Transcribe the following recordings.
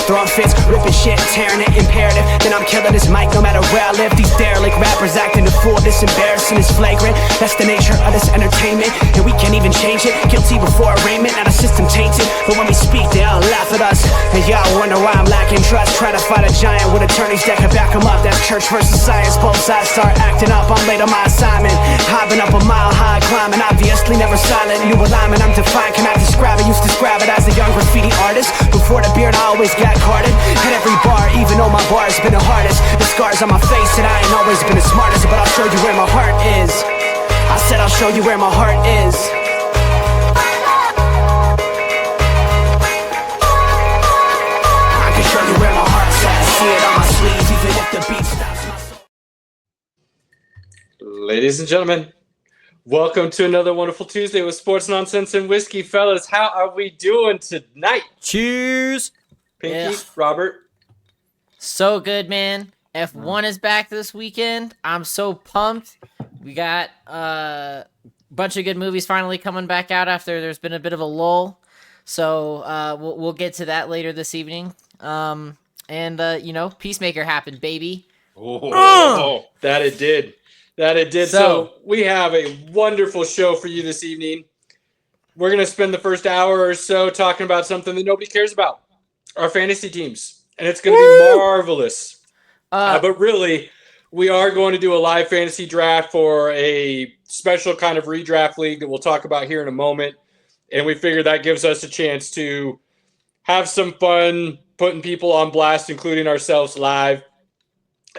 throwing fits, ripping shit, tearing it, imperative. Then I'm killing this mic no matter where I live. These derelict rappers acting a fool, this embarrassing is flagrant. That's the nature of this entertainment, and we can't even change it. Guilty before arraignment, now the system tainted. But when we speak, they all laugh at us, and y'all wonder why I'm lacking trust. Try to fight a giant with attorneys that can back them up. That's church versus science, both sides start acting up. I'm late on my assignment, hopping up a mile high, climbing, obviously never silent. New alignment, I'm defined, cannot describe it. Used to describe it as a young graffiti artist. Before the beard, I always got carded. Hit every bar, even though my bar has been the hardest. The scars on my face, and I ain't always been the smartest. But I'll show you where my heart is. I said I'll show you where my heart is. I can show you where my heart's at. See it on my sleeve, even if the beat stops my soul. Ladies and gentlemen, welcome to another wonderful Tuesday with Sports Nonsense and Whiskey. Fellas, how are we doing tonight? Cheers. Pinky, Yeah. Robert. So good, man. F1 is back this weekend. I'm so pumped. We got a bunch of good movies finally coming back out after there's been a bit of a lull. So we'll get to that later this evening. Peacemaker happened, baby. That it did. So we have a wonderful show for you this evening. We're going to spend the first hour or so talking about something that nobody cares about, our fantasy teams. And it's going to be marvelous. But really, we are going to do a live fantasy draft for a special kind of redraft league that we'll talk about here in a moment. And we figure that gives us a chance to have some fun putting people on blast, including ourselves live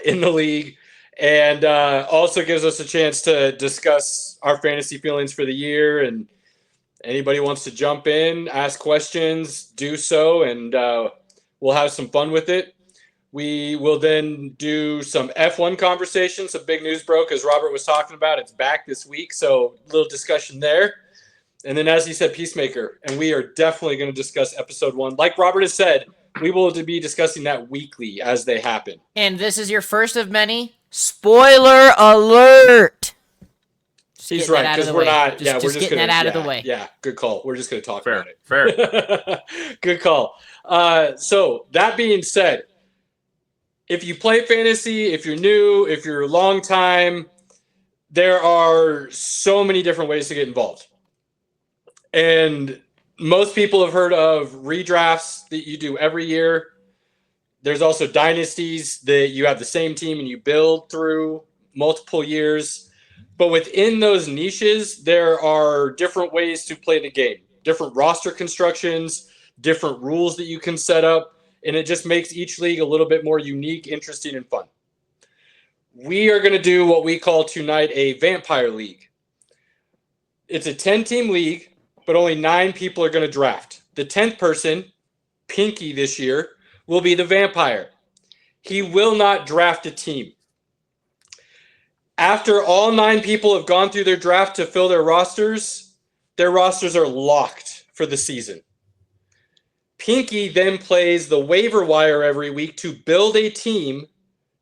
in the league. And also gives us a chance to discuss our fantasy feelings for the year. And anybody wants to jump in, ask questions, do so, and we'll have some fun with it. We will then do some F1 conversations. Some big news broke, as Robert was talking about. It's back this week, so a little discussion there. And then, as he said, Peacemaker. And we are definitely going to discuss episode 1. Like Robert has said, we will be discussing that weekly as they happen. And this is your first of many. Spoiler alert! He's right, because we're not. We're just getting that out of the way. Yeah, good call. We're just going to talk about it. Fair. Good call. So that being said, if you play fantasy, if you're new, if you're a long time, there are so many different ways to get involved. And most people have heard of redrafts that you do every year. There's also dynasties that you have the same team and you build through multiple years. But within those niches, there are different ways to play the game, different roster constructions, different rules that you can set up. And it just makes each league a little bit more unique, interesting, and fun. We are going to do what we call tonight a vampire league. It's a 10-team league, but only 9 people are going to draft. The 10th person, Pinky this year, will be the vampire. He will not draft a team. After all 9 people have gone through their draft to fill their rosters are locked for the season. Pinky then plays the waiver wire every week to build a team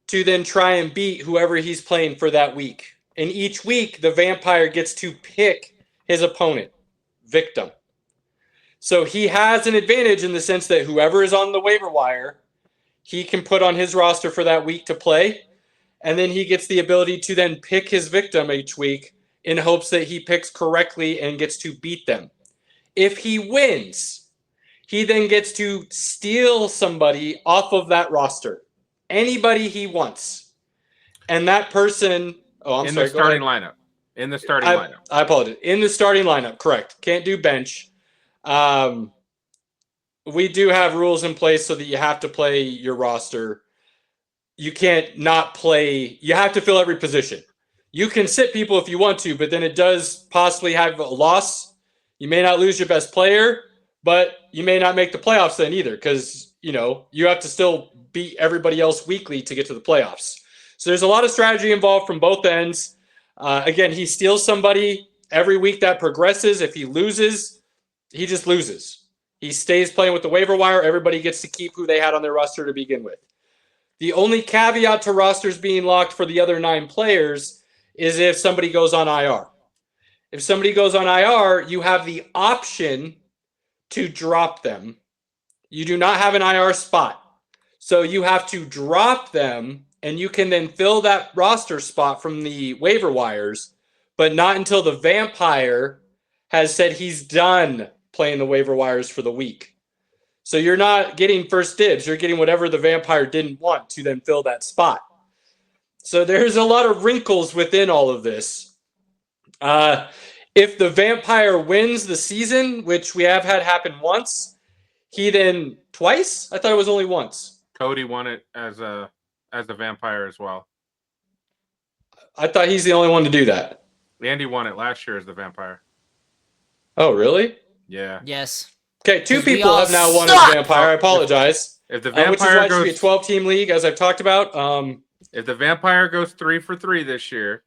to then try and beat whoever he's playing for that week. And each week, the vampire gets to pick his opponent, victim. So he has an advantage in the sense that whoever is on the waiver wire, he can put on his roster for that week to play. And then he gets the ability to then pick his victim each week in hopes that he picks correctly and gets to beat them. If he wins, he then gets to steal somebody off of that roster. Anybody he wants. And that person... In the starting lineup. I apologize. In the starting lineup, correct. Can't do bench. We do have rules in place so that you have to play your roster. You can't not play. You have to fill every position. You can sit people if you want to, but then it does possibly have a loss. You may not lose your best player, but you may not make the playoffs then either because, you have to still beat everybody else weekly to get to the playoffs. So there's a lot of strategy involved from both ends. Again, he steals somebody every week that progresses. If he loses, he just loses. He stays playing with the waiver wire. Everybody gets to keep who they had on their roster to begin with. The only caveat to rosters being locked for the other 9 players is if somebody goes on IR. If somebody goes on IR, you have the option to drop them. you do not have an IR spot. So you have to drop them, and you can then fill that roster spot from the waiver wires, but not until the vampire has said he's done playing the waiver wires for the week. So you're not getting first dibs. You're getting whatever the vampire didn't want to then fill that spot. So there's a lot of wrinkles within all of this. If the vampire wins the season, which we have had happen once, he then twice? I thought it was only once. Cody won it as a vampire as well. I thought he's the only one to do that. Andy won it last year as the vampire. Oh, really? Yeah. Yes. Okay, 2 people have now won as vampire. I apologize. If the Which is why vampire it should be a goes, 12-team league, as I've talked about. if the vampire goes 3 for 3 this year,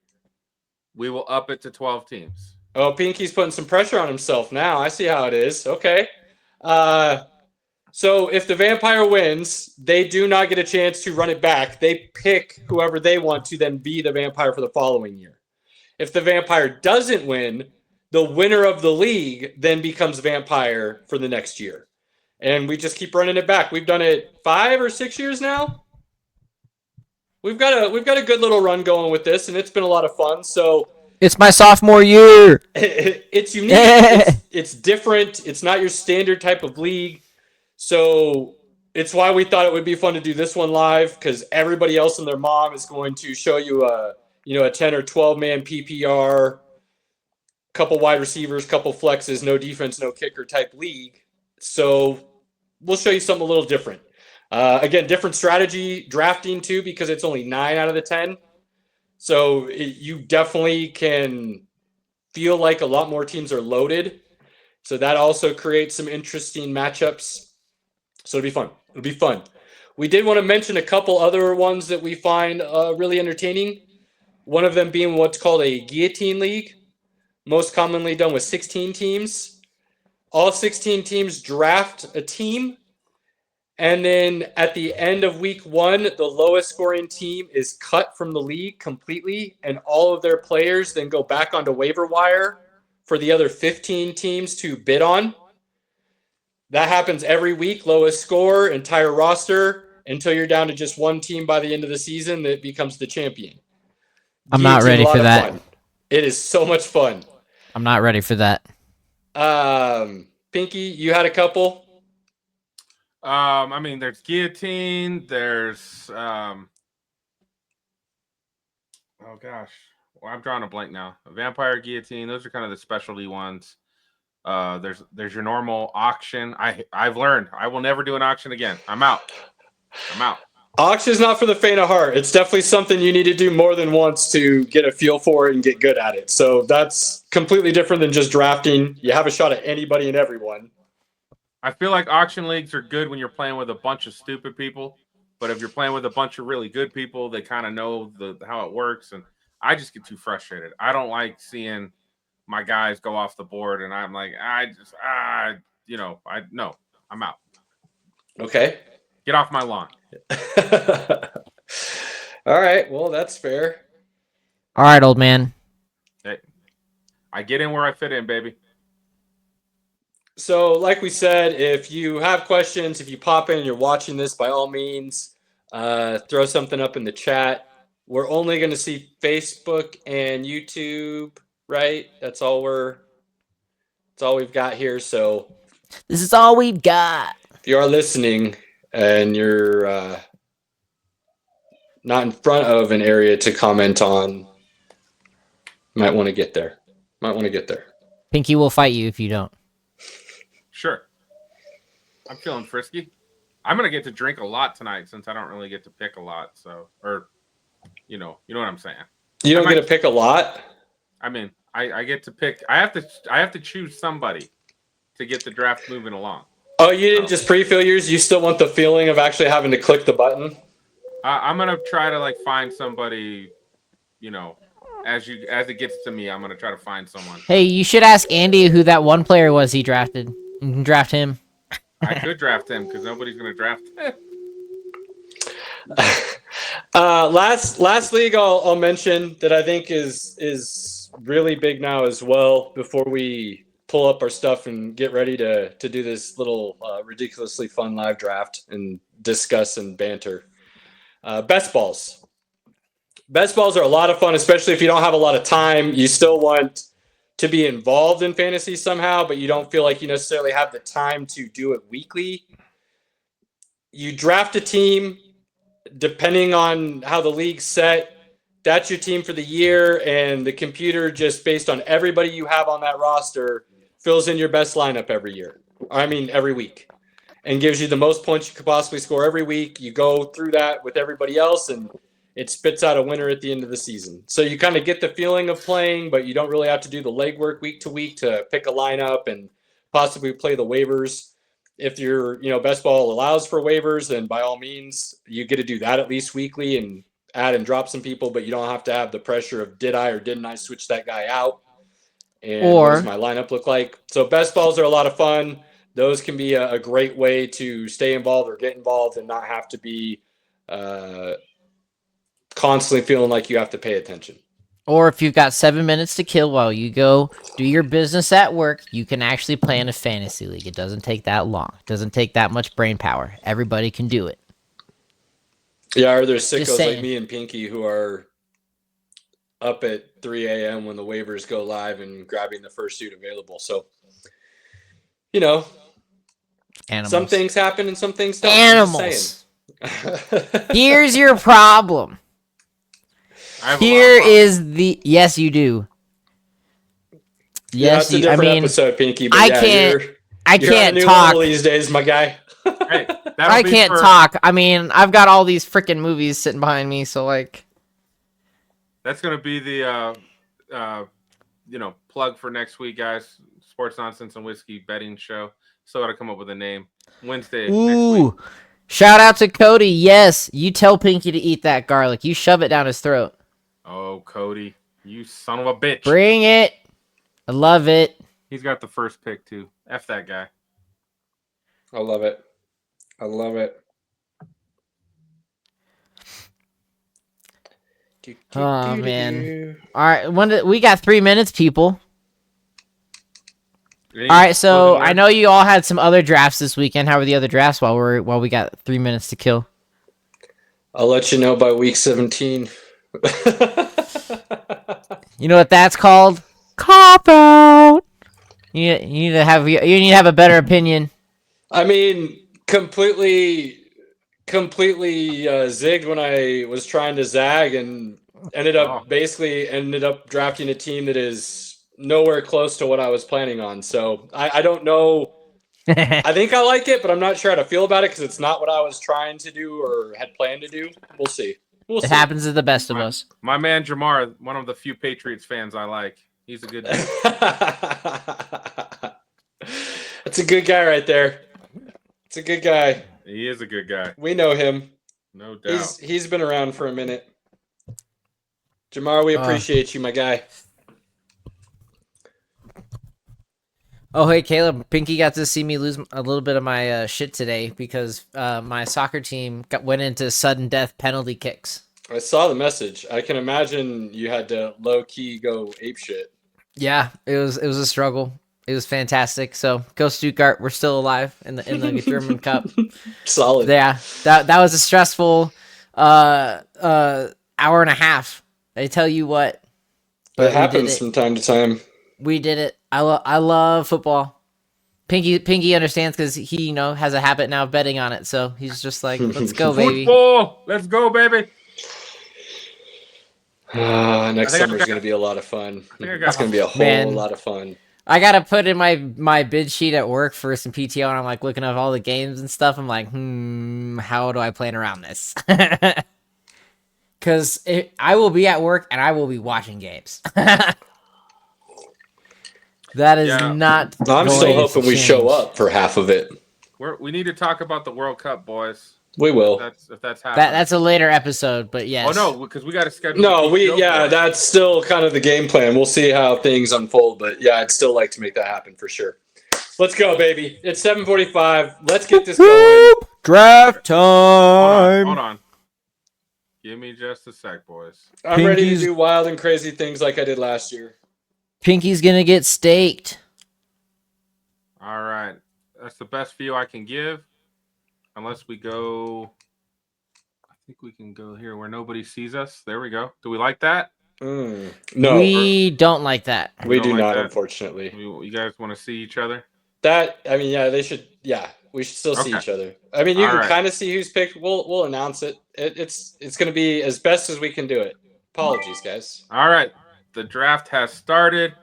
we will up it to 12 teams. Oh, Pinky's putting some pressure on himself now. I see how it is. Okay. So if the vampire wins, they do not get a chance to run it back. They pick whoever they want to then be the vampire for the following year. If the vampire doesn't win, the winner of the league then becomes vampire for the next year. And we just keep running it back. We've done it 5 or 6 years now. We've got a good little run going with this, and it's been a lot of fun. So It's my sophomore year. it's unique. It's different. It's not your standard type of league. So it's why we thought it would be fun to do this one live, because everybody else and their mom is going to show you a 10 or 12 man PPR, couple wide receivers, couple flexes, no defense, no kicker type league. So we'll show you something a little different. Again, different strategy drafting too, because it's only 9 out of the 10. So you definitely can feel like a lot more teams are loaded. So that also creates some interesting matchups. So it'll be fun. It'll be fun. We did want to mention a couple other ones that we find really entertaining. One of them being what's called a guillotine league, most commonly done with 16 teams. All 16 teams draft a team. And then at the end of week 1, the lowest scoring team is cut from the league completely. And all of their players then go back onto waiver wire for the other 15 teams to bid on. That happens every week. Lowest score, entire roster, until you're down to just one team by the end of the season that becomes the champion. I'm not ready for that. Fun. It is so much fun. I'm not ready for that. Pinky, you had a couple? I mean, there's guillotine. There's oh gosh, well, I'm drawing a blank now. A vampire, guillotine. Those are kind of the specialty ones. There's your normal auction. I've learned I will never do an auction again. I'm out. Auction is not for the faint of heart. It's definitely something you need to do more than once to get a feel for it and get good at it. So that's completely different than just drafting. You have a shot at anybody and everyone. I feel like auction leagues are good when you're playing with a bunch of stupid people, but if you're playing with a bunch of really good people, they kind of know how it works, and I just get too frustrated. I don't like seeing my guys go off the board, and I'm like, I'm out. Okay. Get off my lawn. All right. Well, that's fair. All right, old man. Hey, I get in where I fit in, baby. So, like we said, if you have questions, if you pop in and you're watching this, by all means, throw something up in the chat. We're only going to see Facebook and YouTube, right? That's all we've got here. So this is all we've got. If you are listening and you're not in front of an area to comment on, might want to get there. Pinky will fight you if you don't. Sure. I'm feeling frisky. I'm going to get to drink a lot tonight since I don't really get to pick a lot. So, you know what I'm saying. You don't get to pick a lot? I mean, I get to pick. I have to choose somebody to get the draft moving along. Oh, you didn't just pre-fill yours? You still want the feeling of actually having to click the button? I'm going to try to find somebody, as it gets to me, I'm going to try to find someone. Hey, you should ask Andy who that one player was he drafted. You can draft him. I could draft him because nobody's going to draft him. Last league I'll mention that I think is really big now as well before we pull up our stuff and get ready to do this little ridiculously fun live draft and discuss and banter. Best balls. Best balls are a lot of fun, especially if you don't have a lot of time. You still want to be involved in fantasy somehow, but you don't feel like you necessarily have the time to do it weekly. You draft a team depending on how the league's set. That's your team for the year, and the computer, just based on everybody you have on that roster, fills in your best lineup every week, and gives you the most points you could possibly score every week. You go through that with everybody else, and it spits out a winner at the end of the season. So you kind of get the feeling of playing, but you don't really have to do the legwork week to week to pick a lineup and possibly play the waivers. If your best ball allows for waivers, then by all means, you get to do that at least weekly and add and drop some people, but you don't have to have the pressure of did I or didn't I switch that guy out, and what does my lineup look like. So best balls are a lot of fun. Those can be a great way to stay involved or get involved and not have to be constantly feeling like you have to pay attention. Or if you've got 7 minutes to kill while you go do your business at work, you can actually play in a fantasy league. It doesn't take that long. It doesn't take that much brain power. Everybody can do it. Yeah, or there's sickos like me and Pinky who are up at 3 a.m. when the waivers go live and grabbing the first suit available. So, Animals. Some things happen and some things don't. Animals. Here's your problem. Here is the yes, you do. Yes, it's a different episode, Pinky. But I can't talk these days, my guy. Hey, I can't talk. I mean, I've got all these freaking movies sitting behind me, so like. That's gonna be the plug for next week, guys. Sports Nonsense and Whiskey betting show. Still gotta come up with a name. Wednesday next week. Shout out to Cody. Yes, you tell Pinky to eat that garlic. You shove it down his throat. Oh, Cody, you son of a bitch. Bring it. I love it. He's got the first pick, too. F that guy. I love it. Oh, man. All right, we got 3 minutes, people. All right, so I know you all had some other drafts this weekend. How were the other drafts while we got 3 minutes to kill? I'll let you know by week 17. You know what that's called? Cop out. You need to have a better opinion. I mean, completely zigged when I was trying to zag and ended up drafting a team that is nowhere close to what I was planning on. So I don't know. I think I like it, but I'm not sure how to feel about it because it's not what I was trying to do or had planned to do. We'll see. It happens to the best of us. My man Jamar, one of the few Patriots fans I like. He's a good dude. That's a good guy right there. It's a good guy. He is a good guy. We know him. No doubt. He's been around for a minute. Jamar, we appreciate you, my guy. Oh, hey, Caleb. Pinky got to see me lose a little bit of my shit today because my soccer team went into sudden death penalty kicks. I saw the message. I can imagine you had to low-key go apeshit. Yeah, it was a struggle. It was fantastic. So go Stuttgart. We're still alive in the German Cup. Solid. Yeah, that was a stressful hour and a half. I tell you what. But it happens from time to time. We did it. I love football. Pinky understands because he has a habit now of betting on it. So he's just like, let's go, baby. Football! Let's go, baby. Next summer's going to be a lot of fun. It's going to be a whole lot of fun. I got to put in my bid sheet at work for some PTO, and I'm like looking at all the games and stuff. I'm like, how do I plan around this? Because I will be at work and I will be watching games. That is not. I'm still hoping we show up for half of it. We need to talk about the World Cup, boys. We will. If that's happening. That's a later episode, but yes. Oh no, because we got to schedule. No, that's still kind of the game plan. We'll see how things unfold, but yeah, I'd still like to make that happen for sure. Let's go, baby. It's 7:45. Let's get this going. Draft time. Hold on. Give me just a sec, boys. I'm ready to do wild and crazy things like I did last year. Pinky's gonna get staked. All right. That's the best view I can give. Unless we go, I think we can go here where nobody sees us. There we go. Do we like that? No, We don't like that. we don't do like not, that? unfortunately. You guys want to see each other? They should. Yeah, we should still see Okay. each other. I mean, you All can right. kind of see who's picked. We'll announce it. It's going to be as best as we can do it. Apologies, guys. All right. The draft has started.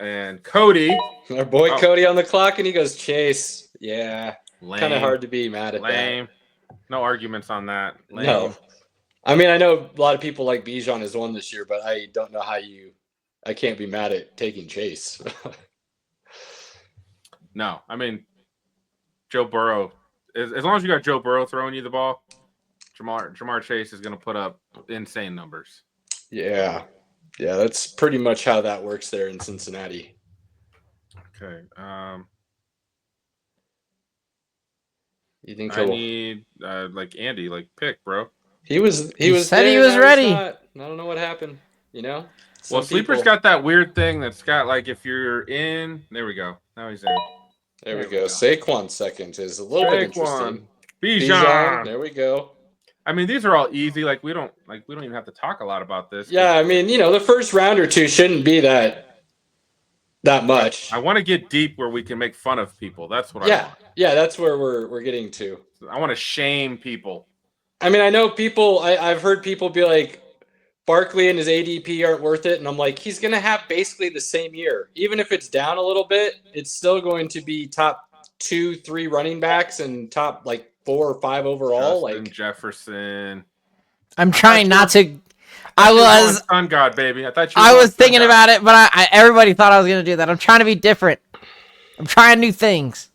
And Cody. Our boy Cody on the clock, and he goes Chase. Yeah, Lame. kind of hard to be mad at Lame. No arguments on that. that. Lame. No, I mean I know a lot of people like Bijan has won this year, but I don't know how I can't be mad at taking Chase. No, I mean Joe Burrow. As long as you got Joe Burrow throwing you the ball, Jamar Chase is going to put up insane numbers. Yeah, that's pretty much how that works there in Cincinnati. Okay. You think I need like Andy, like pick, bro. He was He was said he there, was now he's ready. not. I don't know what happened. Some Well, Sleeper's people- got that weird thing that's got like if you're in. There we go. Now he's in. There we go. Saquon second is a little bit interesting. Bijan. There we go. I mean, these are all easy. Like we don't even have to talk a lot about this. Yeah, I mean, the first round or two shouldn't be that much. I want to get deep where we can make fun of people. That's what I want. Yeah, that's where we're getting to. I want to shame people. I mean, I know people. I've heard people be like, Barkley and his ADP aren't worth it, and I'm like, he's gonna have basically the same year. Even if it's down a little bit, it's still going to be top 2-3 running backs and top like 4 or 5 overall. Justin like Jefferson. I'm trying not to. I was Sun God, baby. I was thinking about it, but everybody thought I was gonna do that. I'm trying to be different. I'm trying new things.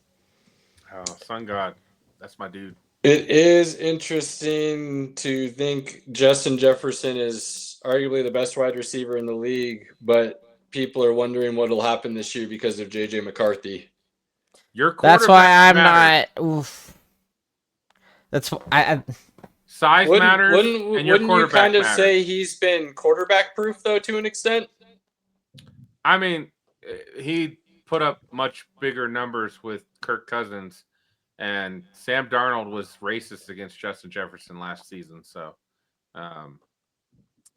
Oh, Sun God. That's my dude. It is interesting to think Justin Jefferson is arguably the best wide receiver in the league, but people are wondering what will happen this year because of JJ McCarthy. Your That's why I'm matters. not. Oof. That's Size matters. Wouldn't you kind of say he's been quarterback proof though to an extent? I mean, he put up much bigger numbers with Kirk Cousins, and Sam Darnold was racist against Justin Jefferson last season. So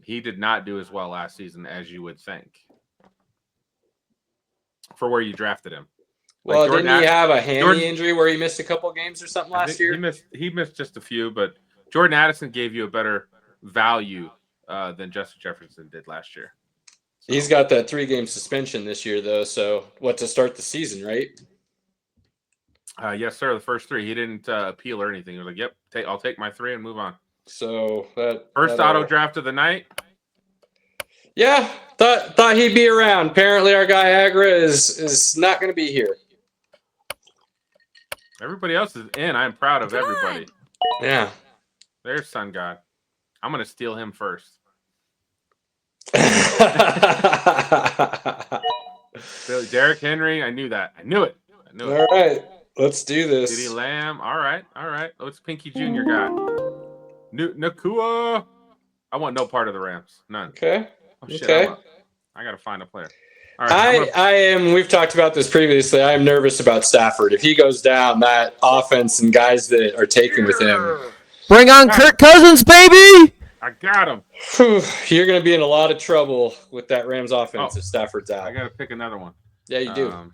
he did not do as well last season as you would think for where you drafted him. Well, didn't he have a hammy injury where he missed a couple games or something last year? He missed just a few, but Jordan Addison gave you a better value than Justin Jefferson did last year. So. He's got that 3-game suspension this year, though. So to start the season, right? Yes, sir. The first 3, he didn't appeal or anything. He was like, "Yep, I'll take my 3 and move on." So first auto draft of the night. Yeah, thought he'd be around. Apparently, our guy Agra is not going to be here. Everybody else is in. I'm proud of everybody. Yeah. There's Sun God. I'm going to steal him first. Derrick Henry. I knew that. I knew it. All right. Let's do this. CeeDee Lamb. All right. What's Pinky Jr. got? Nakua. I want no part of the Rams. None. Okay. Oh, shit, okay. I got to find a player. All right, I am. We've talked about this previously. I am nervous about Stafford. If he goes down, that offense and guys that are taken with him. Bring on Kirk Cousins, baby! I got him. You're going to be in a lot of trouble with that Rams offense if Stafford's out. I got to pick another one. Yeah, you do.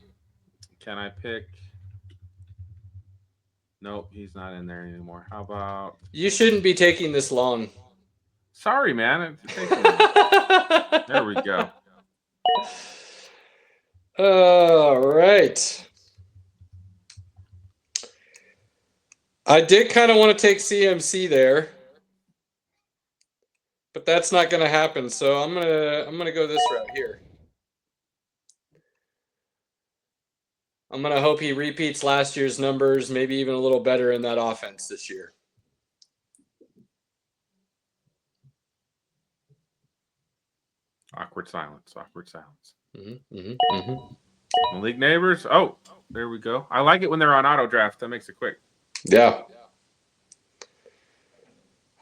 Can I pick? Nope, he's not in there anymore. How about? You shouldn't be taking this long. Sorry, man. There we go. All right. I did kind of want to take CMC there, but that's not going to happen. So I'm gonna go this route here. I'm gonna hope he repeats last year's numbers, maybe even a little better in that offense this year. Awkward silence. Mm-hmm. Malik Neighbors. Oh, there we go. I like it when they're on auto draft. That makes it quick. Yeah.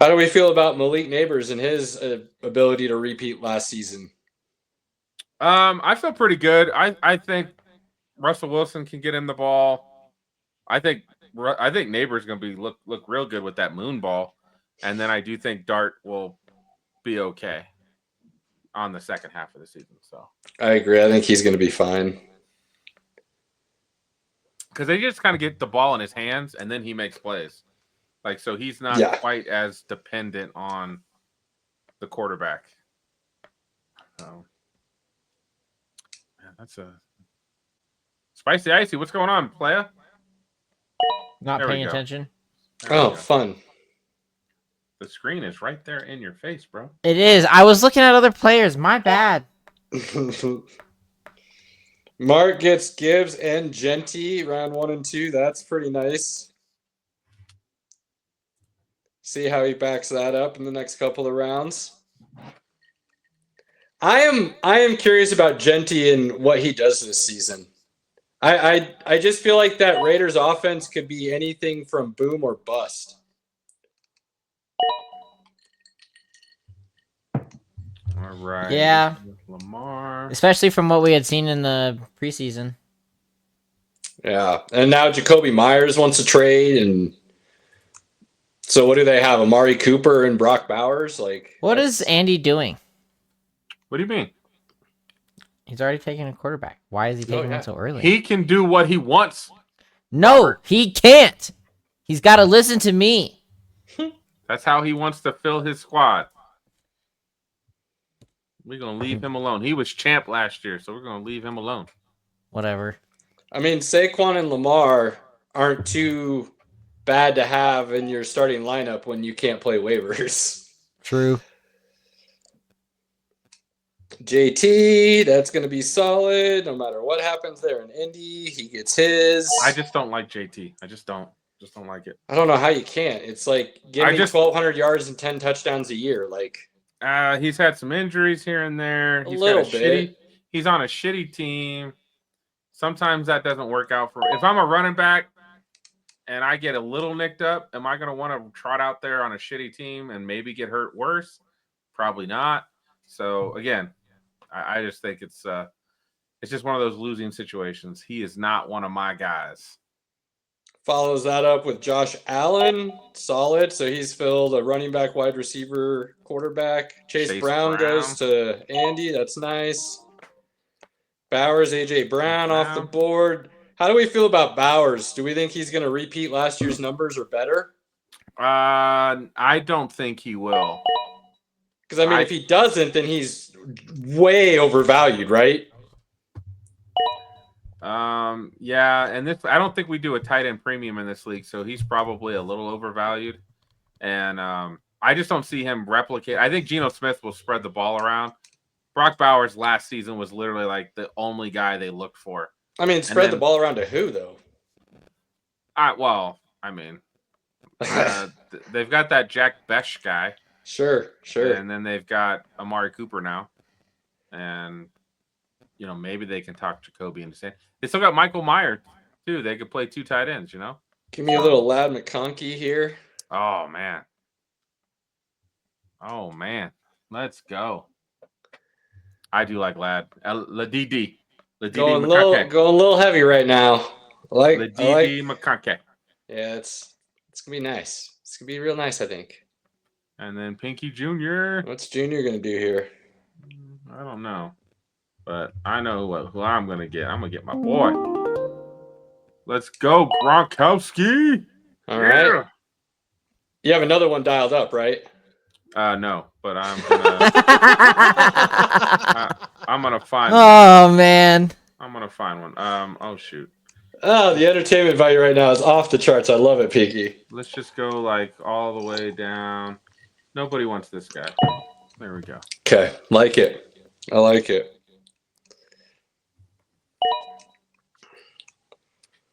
How do we feel about Malik Neighbors and his ability to repeat last season? I feel pretty good. I think Russell Wilson can get him the ball. I think Neighbor's going to be look real good with that moon ball, and then I do think Dart will be okay on the second half of the season. So I agree. I think he's going to be fine because they just kind of get the ball in his hands, and then he makes plays. Like so, he's not quite as dependent on the quarterback. So, yeah, that's a spicy icy. What's going on, playa? Not paying attention. Fun. The screen is right there in your face, bro. It is. I was looking at other players. My bad. Mark gets Gibbs and Genty round 1 and 2. That's pretty nice. See how he backs that up in the next couple of rounds. I am curious about Genty and what he does this season. I just feel like that Raiders offense could be anything from boom or bust. All right. Yeah. Lamar. Especially from what we had seen in the preseason. Yeah. And now Jacoby Myers wants to trade. And so what do they have? Amari Cooper and Brock Bowers? What is Andy doing? What do you mean? He's already taken a quarterback. Why is he taking one so early? He can do what he wants. No, he can't. He's got to listen to me. That's how he wants to fill his squad. We're going to leave him alone. He was champ last year, so we're going to leave him alone. Whatever. I mean, Saquon and Lamar aren't too bad to have in your starting lineup when you can't play waivers. True. JT, that's going to be solid no matter what happens there in Indy. He gets his. I just don't like JT. I just don't like it. I don't know how you can't. It's like, give me 1,200 yards and 10 touchdowns a year. He's had some injuries here and there. He's on a shitty team. Sometimes that doesn't work out for. If I'm a running back and I get a little nicked up, am I going to want to trot out there on a shitty team and maybe get hurt worse? Probably not. So again, I just think it's just one of those losing situations. He is not one of my guys. Follows that up with Josh Allen, solid. So he's filled a running back, wide receiver, quarterback. Chase Brown goes to Andy. That's nice. Bowers, AJ Brown off the board. How do we feel about Bowers? Do we think he's going to repeat last year's numbers or better? I don't think he will. Because, I mean, if he doesn't, then he's way overvalued, right? Yeah, and I don't think we do a tight end premium in this league, so he's probably a little overvalued. And I just don't see him replicate. I think Geno Smith will spread the ball around. Brock Bowers last season was literally like the only guy they looked for. I mean, spread the ball around to who, though? They've got that Jack Besh guy. Sure. And then they've got Amari Cooper now. And, maybe they can talk Jacoby into saying. They still got Michael Myers, too. They could play 2 tight ends, Give me a little Lad McConkey here. Oh, man. Let's go. I do like Lad. LaDD. Going a little heavy right now. LaDD McConkey. Yeah, it's going to be nice. It's going to be real nice, I think. And then Pinky Jr. What's Jr. going to do here? I don't know. But I know who I'm going to get. I'm going to get my boy. Let's go, Gronkowski. All right. You have another one dialed up, right? No, but I'm gonna I'm gonna find one. Oh man. I'm gonna find one. Oh shoot. Oh, the entertainment value right now is off the charts. I love it, Pinky. Let's just go all the way down. Nobody wants this guy. There we go. Okay, like it. I like it.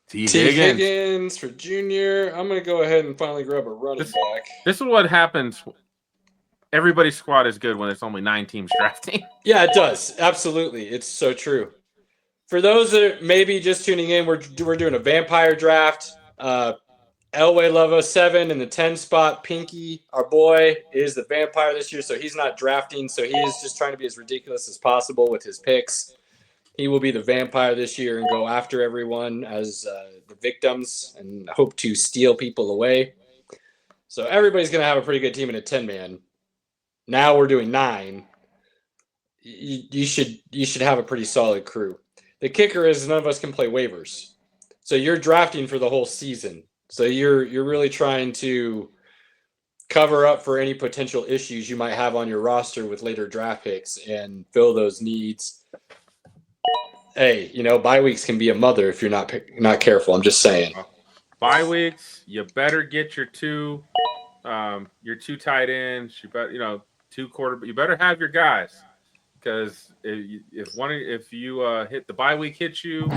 T. Higgins for Junior. I'm going to go ahead and finally grab a running back. This is what happens. Everybody's squad is good when it's only 9 teams drafting. Yeah, it does. Absolutely. It's so true. For those that are maybe just tuning in, we're doing a vampire draft. Elway Love 07 in the 10 spot. Pinky, our boy, is the vampire this year, so he's not drafting. So he is just trying to be as ridiculous as possible with his picks. He will be the vampire this year and go after everyone as the victims and hope to steal people away. So everybody's going to have a pretty good team in a 10-man. Now we're doing 9. You should have a pretty solid crew. The kicker is none of us can play waivers. So you're drafting for the whole season. So you're really trying to cover up for any potential issues you might have on your roster with later draft picks and fill those needs. Hey, bye weeks can be a mother if you're not careful. I'm just saying. Bye weeks, you better get your two tight ends. You better, 2 quarter. You better have your guys, because if you hit the bye week hits you,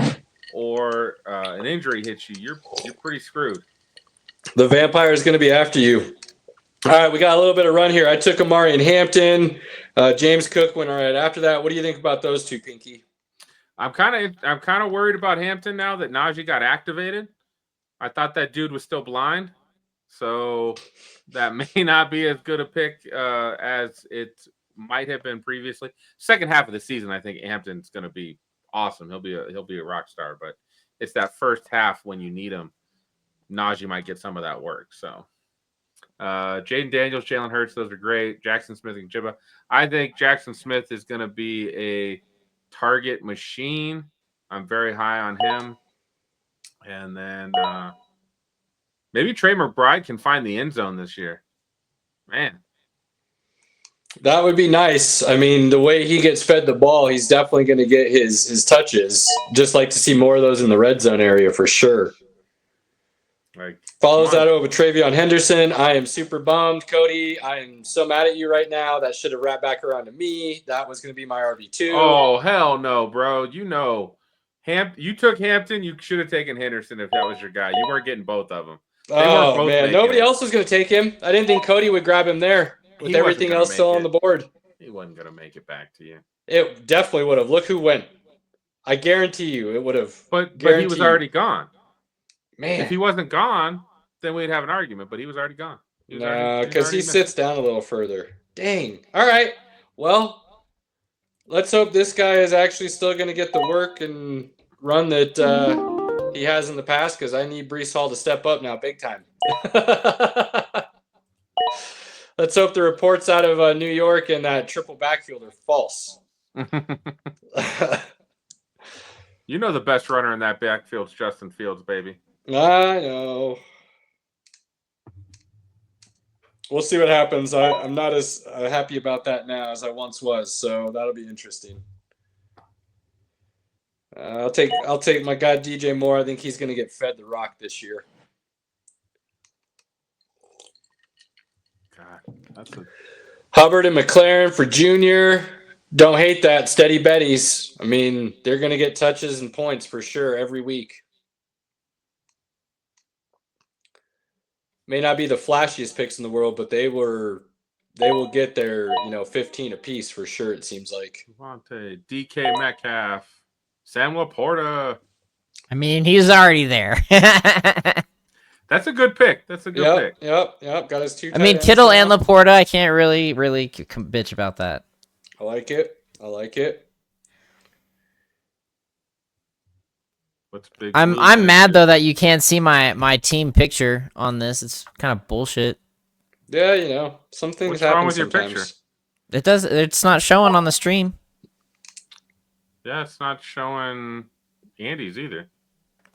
or an injury hits you, you're pretty screwed. The vampire is going to be after you. All right, we got a little bit of run here. I took Amari in Hampton. James Cook went right after that. What do you think about those two, Pinky? I'm kind of worried about Hampton now that Najee got activated. I thought that dude was still blind, so that may not be as good a pick as it might have been previously. Second half of the season, I think Hampton's going to be awesome. He'll be a rock star, but it's that first half when you need him, Najee might get some of that work. So Jaden Daniels, Jalen Hurts, those are great. Jackson Smith and Jibba. I think Jackson Smith is going to be a target machine. I'm very high on him. And then maybe Trey McBride can find the end zone this year. Man. That would be nice. I mean, the way he gets fed the ball, he's definitely going to get his touches. Just like to see more of those in the red zone area for sure. Follows that over Travion Henderson. I am super bummed, Cody. I am so mad at you right now. That should have wrapped back around to me. That was going to be my RB2. Oh, hell no, bro. You took Hampton. You should have taken Henderson if that was your guy. You weren't getting both of them. Oh, man. Nobody else was going to take him. I didn't think Cody would grab him there with everything else still on the board. He wasn't going to make it back to you. It definitely would have. Look who went. I guarantee you it would have. But he was already gone. Man. If he wasn't gone, then we'd have an argument, but he was already gone. No, because he sits down a little further. Dang. All right. Well, let's hope this guy is actually still going to get the work and run that he has in the past, because I need Breece Hall to step up now big time. Let's hope the reports out of New York and that triple backfield are false. You know the best runner in that backfield's Justin Fields, baby. I know. We'll see what happens. I'm not as happy about that now as I once was, so that'll be interesting. I'll take my guy DJ Moore. I think he's going to get fed the rock this year. God, Hubbard and McLaren for Junior. Don't hate that. Steady Betties. I mean, they're going to get touches and points for sure every week. May not be the flashiest picks in the world, but they will get their 15 apiece for sure. It seems like Devontae, DK Metcalf, Sam Laporta. I mean, he's already there. That's a good pick. That's a good pick. Yep. Got his 2. I mean, Kittle and Laporta. I can't really bitch about that. I like it. What's big? I'm mad though that you can't see my team picture on this. It's kind of bullshit. Yeah, some things What's happen wrong with sometimes. your picture? It's not showing on the stream. Yeah, it's not showing Andy's either.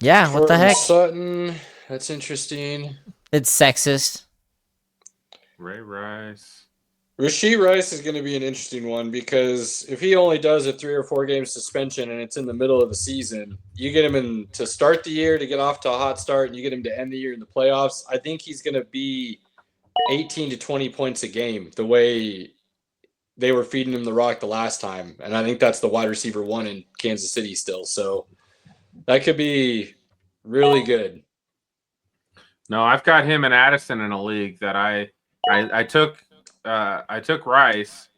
Yeah, what the heck? Sutton. That's interesting. It's sexist. Ray Rice. Rashee Rice is going to be an interesting one, because if he only does a 3 or 4 game suspension and it's in the middle of the season, you get him in to start the year to get off to a hot start, and you get him to end the year in the playoffs. I think he's going to be 18 to 20 points a game, the way they were feeding him the rock the last time. And I think that's the wide receiver 1 in Kansas City still. So that could be really good. No, I've got him and Addison in a league that I took Rice.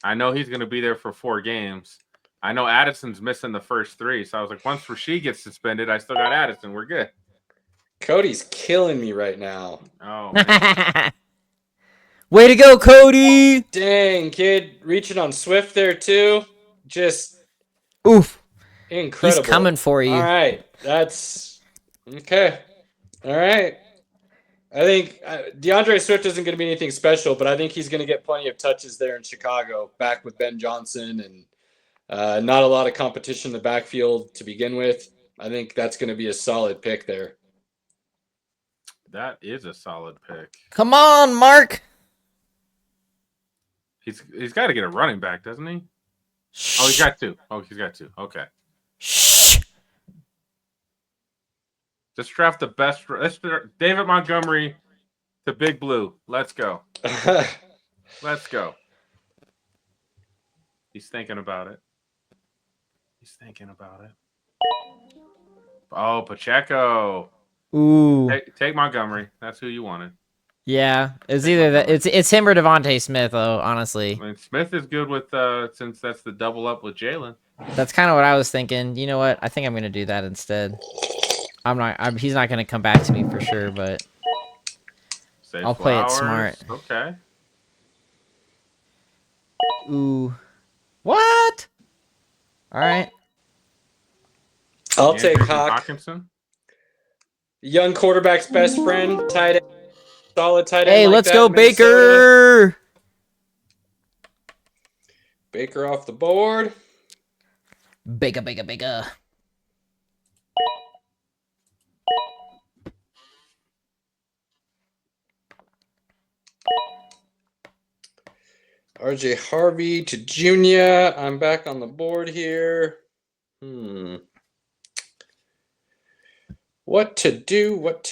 I know he's going to be there for 4 games. I know Addison's missing the first 3, so I was like, once Rashee gets suspended, I still got Addison. We're good. Cody's killing me right now. Oh, man. Way to go, Cody! Dang, kid. Reaching on Swift there, too. Just... Oof. Incredible. He's coming for you. All right. That's okay. All right. I think DeAndre Swift isn't going to be anything special, but I think he's going to get plenty of touches there in Chicago, back with Ben Johnson and not a lot of competition in the backfield to begin with. I think that's going to be a solid pick there. That is a solid pick. Come on, Mark. He's got to get a running back, doesn't he? Oh, he's got two. Okay. Shh. Just draft the best. David Montgomery to Big Blue. Let's go. Let's go. He's thinking about it. Oh, Pacheco. Ooh. Take Montgomery. That's who you wanted. Yeah, it's either that. It's him or Devontae Smith, though. Honestly, I mean, Smith is good with since that's the double up with Jalen. that's kind of what I was thinking. You know what? I think I'm gonna do that instead. He's not gonna come back to me for sure, but Save I'll play it Flowers. smart. Okay. Ooh. What? All right. I'll take Andrews and Hawk. Hawkinson. Young quarterback's best friend, tight end, solid tight end. Hey, like let's that go, in Minnesota. Baker. Baker off the board. Baker. RJ Harvey to Junior. I'm back on the board here. What to do? About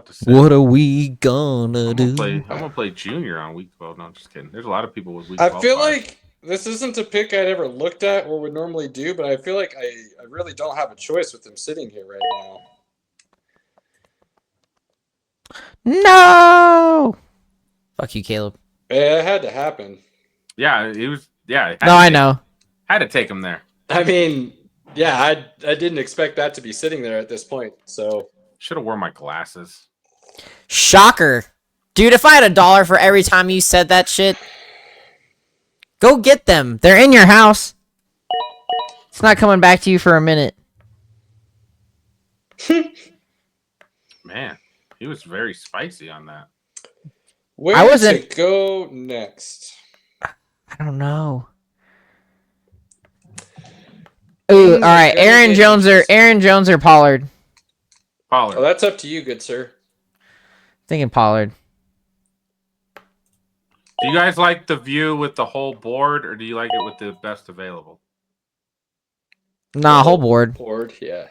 to say, What are we gonna do? I'm gonna play Junior on week 12. No, I'm just kidding. There's a lot of people with week I 12. feel like this isn't a pick I'd ever looked at or would normally do, but I feel like I really don't have a choice with him sitting here right now. No. Fuck you, Caleb. It had to happen. Yeah, it was. Yeah. No, I know. Had to take him there. I mean, yeah, I didn't expect that to be sitting there at this point. So Should have worn my glasses. Shocker. Dude, if I had $1 for every time you said that shit, go get them. They're in your house. It's not coming back to you for a minute. Man, he was very spicy on that. where I wasn't- to go next? I don't know. Ooh, all right. Aaron Jones or Pollard. Pollard. Oh, that's up to you, good sir. Thinking Pollard. Do you guys like the view with the whole board, or do you like it with the best available? Nah, whole board. Board, yeah.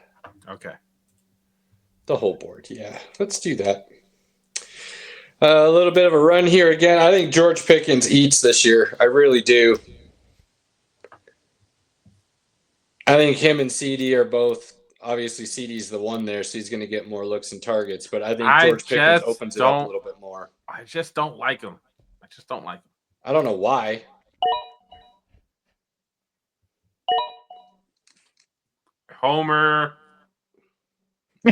Okay. The whole board, yeah. Let's do that. A little bit of a run here again. I think George Pickens eats this year. I really do. I think him and CD are both. Obviously, CD's the one there, so he's going to get more looks and targets. But I think George Pickens opens it up a little bit more. I just don't like him. I don't know why. Homer.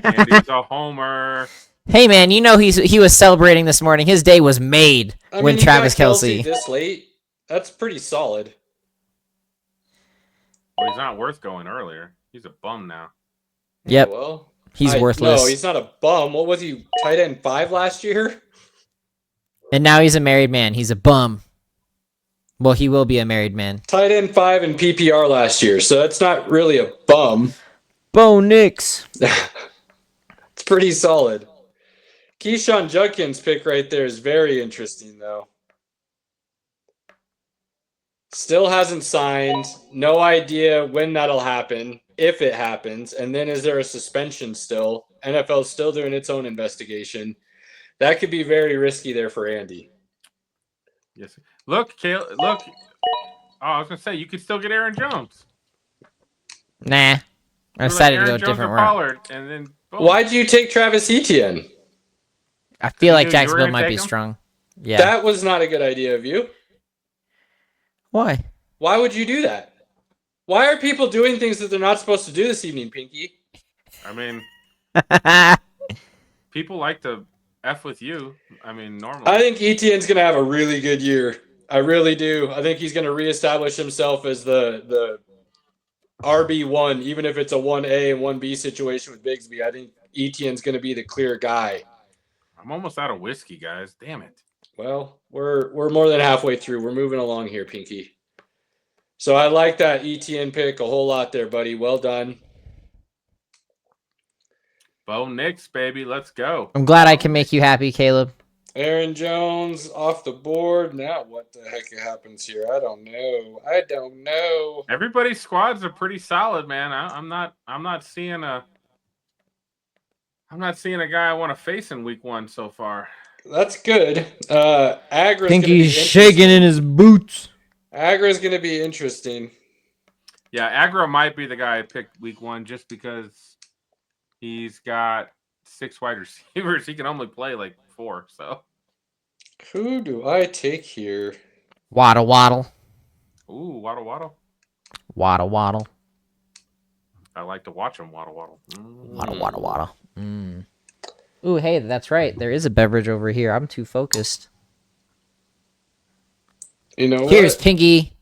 Andy's a homer. Hey man, you know he was celebrating this morning. His day was made when you Travis got Kelce. this late. That's pretty solid. Well, he's not worth going earlier. He's a bum now. Yep. Well, He's worthless. No, he's not a bum. What was he? Tight end 5 last year? And now he's a married man. He's a bum. Well, he will be a married man. Tight end 5 in PPR last year, so that's not really a bum. Bo Nix. It's pretty solid. Keyshawn Judkins' pick right there is very interesting, though. Still hasn't signed. No idea when that'll happen, if it happens. And then is there a suspension still? NFL's still doing its own investigation. That could be very risky there for Andy. Yes. Look, Caleb. Look. Oh, I was gonna say you could still get Aaron Jones. Nah. I decided to go a different route. Pollard, and then boom. Why'd you take Travis Etienne? I feel like You were Jacksonville gonna might be take him? strong. Yeah. That was not a good idea of you. Why? Why would you do that? Why are people doing things that they're not supposed to do this evening, Pinky? I mean, people like to F with you. I mean, normally. I think Etienne's going to have a really good year. I really do. I think he's going to reestablish himself as the RB1, even if it's a 1A and 1B situation with Bigsby. I think Etienne's going to be the clear guy. I'm almost out of whiskey, guys. Damn it. Well, we're more than halfway through. We're moving along here, Pinky. So I like that Etienne pick a whole lot there, buddy. Well done. Bo Nix, baby. Let's go. I'm glad I can make you happy, Caleb. Aaron Jones off the board. Now what the heck happens here? I don't know. Everybody's squads are pretty solid, man. I'm not seeing a guy I want to face in week 1 so far. That's good. Agra's Think he's shaking in his boots. Agra's going to be interesting. Yeah, Agra might be the guy I picked week 1 just because he's got 6 wide receivers. He can only play like 4, so. Who do I take here? Waddle. Ooh, waddle. Waddle. I like to watch him waddle. Waddle. Ooh, hey, that's right. There is a beverage over here. I'm too focused. You know what? Cheers, Pinky.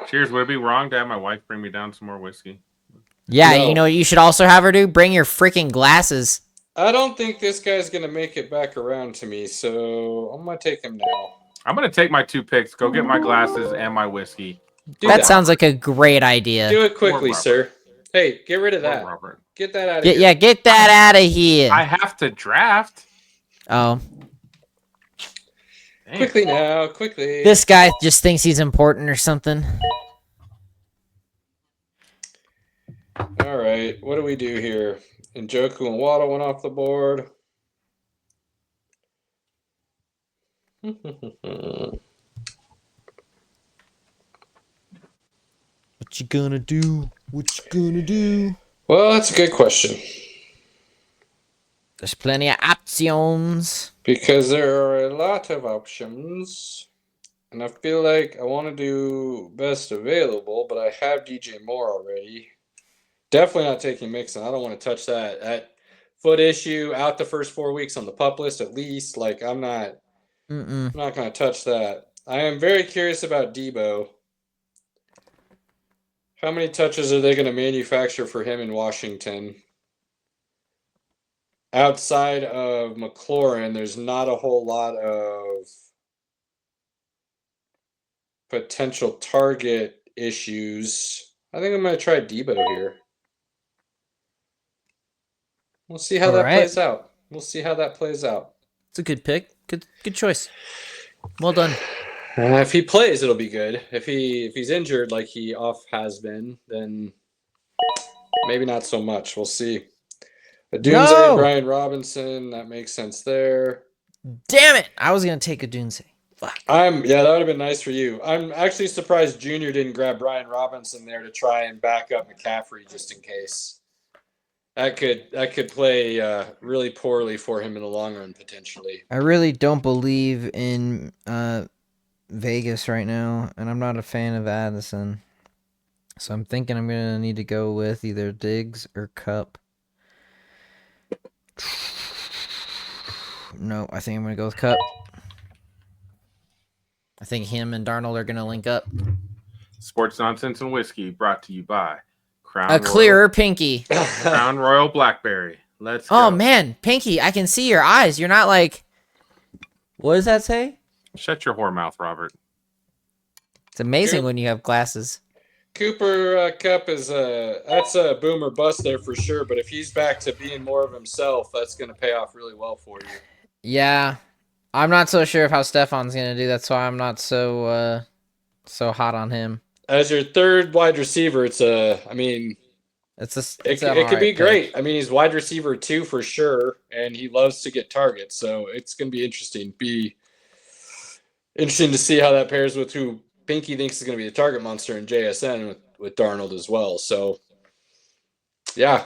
Cheers. Would it be wrong to have my wife bring me down some more whiskey? Yeah, No. you know what you should also have her do? Bring your freaking glasses. I don't think this guy's going to make it back around to me, so I'm going to take him now. I'm going to take my 2 picks, go get my glasses and my whiskey. That sounds like a great idea. Do it quickly, Robert. sir. Hey, get rid of that. Robert. Get that out of here. Yeah, get that out of here. I have to draft. Oh, Damn. Quickly now, quickly. this guy just thinks he's important or something. All right, what do we do here? Njoku and Waddle went off the board. What you gonna do? Well, that's a good question. There's plenty of options. Because there are a lot of options. And I feel like I want to do best available, but I have DJ Moore already. Definitely not taking Mixon. I don't want to touch that. That foot issue out the first 4 weeks on the pup list at least. Like I'm not going to touch that. I am very curious about Debo. How many touches are they going to manufacture for him in Washington? Outside of McLaurin, there's not a whole lot of potential target issues. I think I'm going to try Debo here. We'll see how that plays out. It's a good pick. Good choice. Well done. If he plays, it'll be good. If he's injured like he has been, then maybe not so much. We'll see. A Doomsday, Brian Robinson, that makes sense there. Damn it! I was gonna take a Doomsday. Fuck. That would have been nice for you. I'm actually surprised Junior didn't grab Brian Robinson there to try and back up McCaffrey just in case. That could play really poorly for him in the long run potentially. I really don't believe in Vegas right now, and I'm not a fan of Addison. So I'm thinking I'm gonna need to go with either Diggs or Cup. No, I think I'm gonna go with Cup. I think him and Darnold are gonna link up. Sports Nonsense and Whiskey brought to you by Crown A clearer Pinky. Crown Royal Blackberry. Let's go. Oh man, Pinky, I can see your eyes. You're not like. What does that say? Shut your whore mouth, Robert. It's amazing when you have glasses. Cooper Kupp is that's a boom or bust there for sure. But if he's back to being more of himself, that's going to pay off really well for you. Yeah, I'm not so sure of how Stefan's going to do. That's why I'm not so hot on him. As your third wide receiver, it could be great. I mean, he's wide receiver 2 for sure, and he loves to get targets. So it's going to be interesting. Be interesting to see how that pairs with who Pinky thinks is going to be the target monster in JSN with Darnold as well. So, yeah,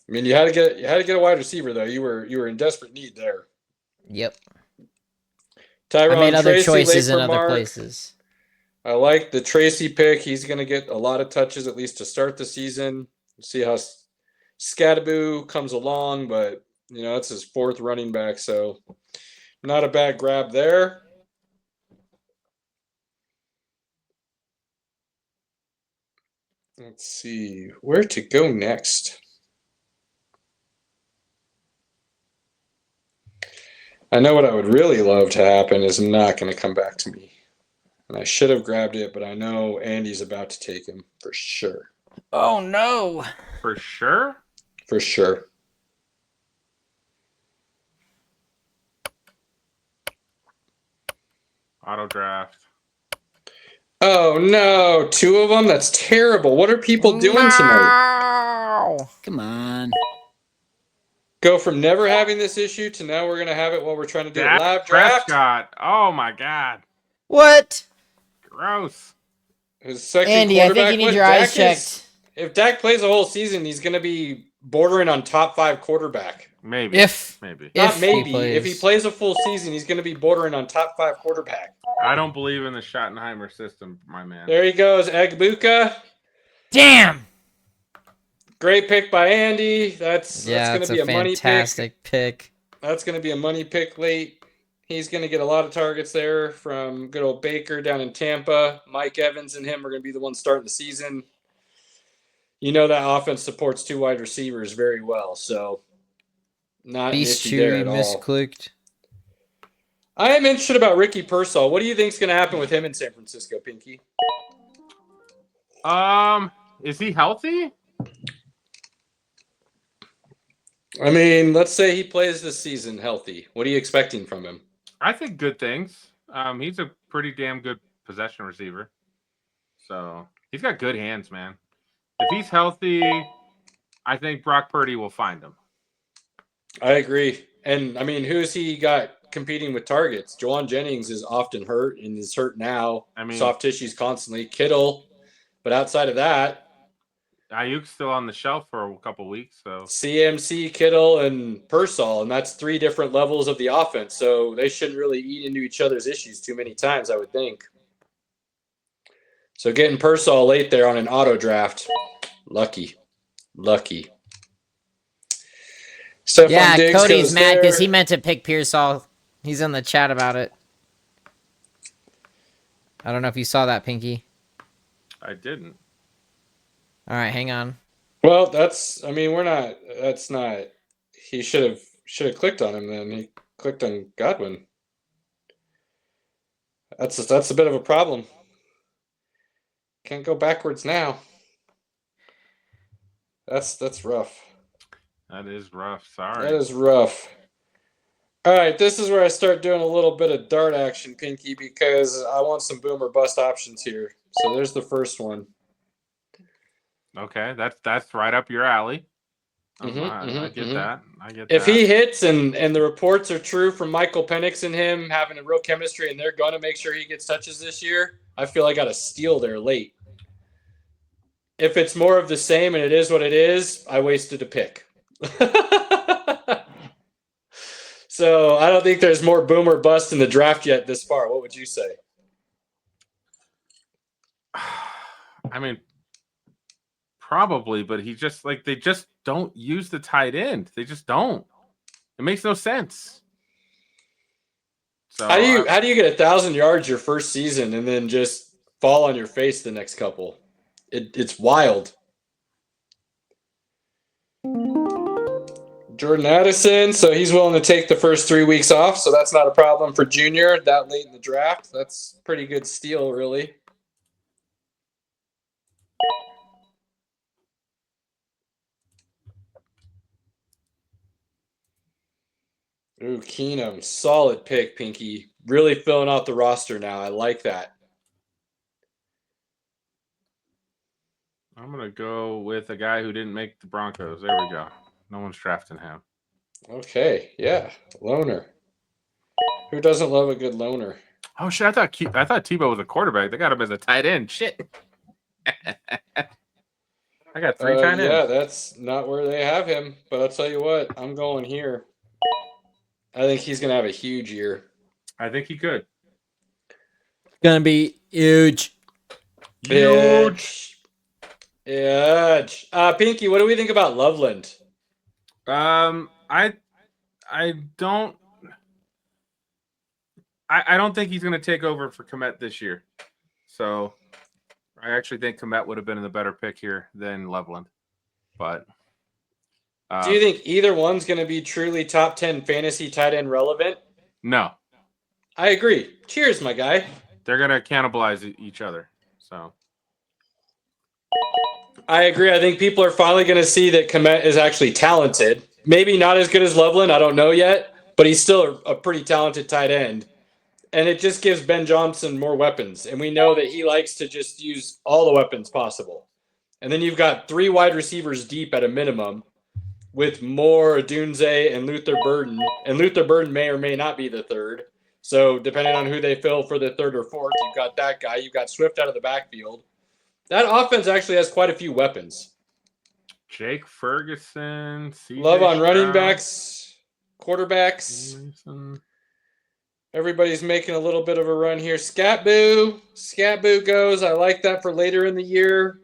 I mean, you had to get a wide receiver though. You were in desperate need there. Yep. Tyron I made other Tracy, choices in late for other Mark. places. I like the Tracy pick. He's going to get a lot of touches at least to start the season. We'll see how Scadaboo comes along, but it's his 4th running back, so not a bad grab there. Let's see where to go next. I know what I would really love to happen is not going to come back to me. And I should have grabbed it, but I know Andy's about to take him for sure. Oh no. For sure? For sure. Auto draft. Oh no, 2 of them? That's terrible. What are people doing tonight? Come on. Go from never having this issue to now we're going to have it while we're trying to do a Dak live draft. Prescott. Oh my God. What? Gross. His second Andy, I quarterback. think you need What? your eyes Dak checked. If Dak plays a whole season, he's going to be bordering on top 5 quarterback. Maybe. Maybe. Not maybe. If If he plays a full season, he's going to be bordering on top 5 quarterback. I don't believe in the Schottenheimer system, my man. There he goes, Egbuka. Damn. Great pick by Andy. That's going that's to be a money fantastic pick. That's going to be a money pick late. He's going to get a lot of targets there from good old Baker down in Tampa. Mike Evans and him are going to be the ones starting the season. You know that offense supports 2 wide receivers very well, so not an issue there at all. misclicked. I am interested about Ricky Pearsall. What do you think is going to happen with him in San Francisco, Pinky? Is he healthy? I mean, let's say he plays this season healthy. What are you expecting from him? I think good things. He's a pretty damn good possession receiver. So he's got good hands, man. If he's healthy, I think Brock Purdy will find him. I agree. And, I mean, who's he got competing with targets? Jawan Jennings is often hurt and is hurt now. I mean, soft tissues constantly. Kittle. But outside of that, Ayuk's still on the shelf for a couple weeks. So CMC, Kittle, and Pearsall, and that's 3 different levels of the offense. So they shouldn't really eat into each other's issues too many times, I would think. So getting Pearsall late there on an auto draft, lucky. Yeah, Diggs Cody's goes mad because there. he meant to pick Pearsall. He's in the chat about it. I don't know if you saw that, Pinky. I didn't. All right, hang on. Well, that's not. He should have clicked on him then. He clicked on Godwin. That's a bit of a problem. Can't go backwards now. That's rough. That is rough. Sorry. That is rough. All right, this is where I start doing a little bit of dart action, Pinky, because I want some boom or bust options here. So there's the first one. Okay, that's right up your alley. I get that. If he hits and the reports are true from Michael Penix and him having a real chemistry and they're going to make sure he gets touches this year, I feel I got a steal there late. If it's more of the same and it is what it is, I wasted a pick. So I don't think there's more boom or bust in the draft yet this far. What would you say? I mean, probably, but he just they just don't use the tight end. They just don't. It makes no sense. So How do you get 1,000 yards your first season and then just fall on your face the next couple? It's wild. Jordan Addison, so he's willing to take the first 3 weeks off, so that's not a problem for Junior that late in the draft. That's pretty good steal, really. Ooh, Keenum, solid pick, Pinky. Really filling out the roster now. I like that. I'm going to go with a guy who didn't make the Broncos. There we go. No one's drafting him. Okay, yeah, loner. Who doesn't love a good loner? Oh shit! I thought Tebow was a quarterback. They got him as a tight end. Shit. I got 3 tight ends. Yeah, that's not where they have him. But I'll tell you what, I'm going here. I think he's going to have a huge year. I think he could. It's gonna be huge. Huge. Pinky, what do we think about Loveland? I don't think he's going to take over for Komet this year. So I actually think Komet would have been the better pick here than Loveland. But do you think either one's going to be truly top 10 fantasy tight end relevant? No. I agree. Cheers, my guy. They're going to cannibalize each other. So I agree. I think people are finally going to see that Komet is actually talented. Maybe not as good as Loveland. I don't know yet. But he's still a pretty talented tight end. And it just gives Ben Johnson more weapons. And we know that he likes to just use all the weapons possible. And then you've got 3 wide receivers deep at a minimum with Moore, Dunze, and Luther Burden. And Luther Burden may or may not be the third. So depending on who they fill for the third or fourth, you've got that guy. You've got Swift out of the backfield. That offense actually has quite a few weapons. Jake Ferguson, CJ Love on running Stroud, backs, quarterbacks. Mason. Everybody's making a little bit of a run here. Scatboo goes. I like that for later in the year.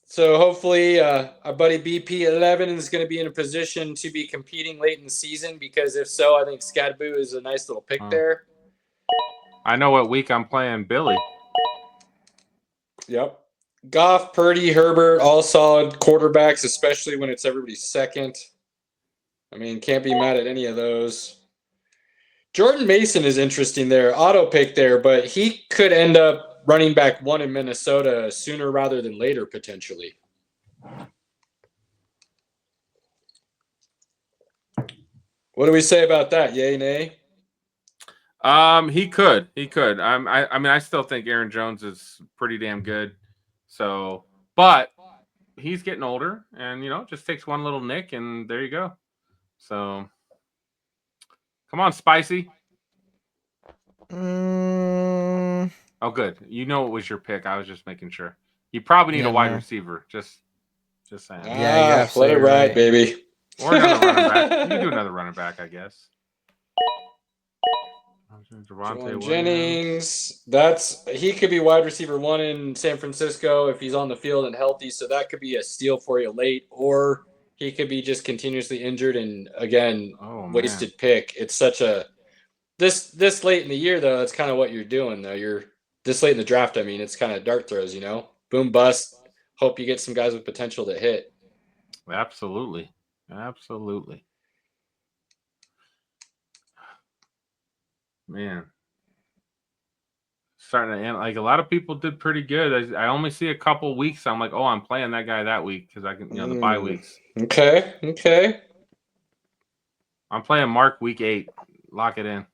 So hopefully our buddy BP11 is going to be in a position to be competing late in the season, because if so, I think Scatboo is a nice little pick there. I know what week I'm playing Billy. Yep. Goff, Purdy, Herbert, all solid quarterbacks, especially when it's everybody's second. I mean, can't be mad at any of those. Jordan Mason is interesting there. Auto pick there, but he could end up running back 1 in Minnesota sooner rather than later, potentially. What do we say about that? Yay, nay? He could. I mean, I still think Aaron Jones is pretty damn good. So, but he's getting older, and it just takes one little nick, and there you go. So, come on, Spicy. Oh, good. You know it was your pick. I was just making sure. You probably need a wide receiver. Just saying. Yeah, let it ride, baby. Or another running back. You can do another running back, I guess. Javon Jennings. He could be wide receiver 1 in San Francisco if he's on the field and healthy. So that could be a steal for you late, or he could be just continuously injured and again wasted pick. It's such a this late in the year though. That's kind of what you're doing though. You're this late in the draft. I mean, it's kind of dart throws. Boom bust. Hope you get some guys with potential to hit. Absolutely. Man, starting to like a lot of people did pretty good. I only see a couple weeks. I'm like, oh, I'm playing that guy that week because I can, the bye weeks. Okay. I'm playing Mark week 8. Lock it in.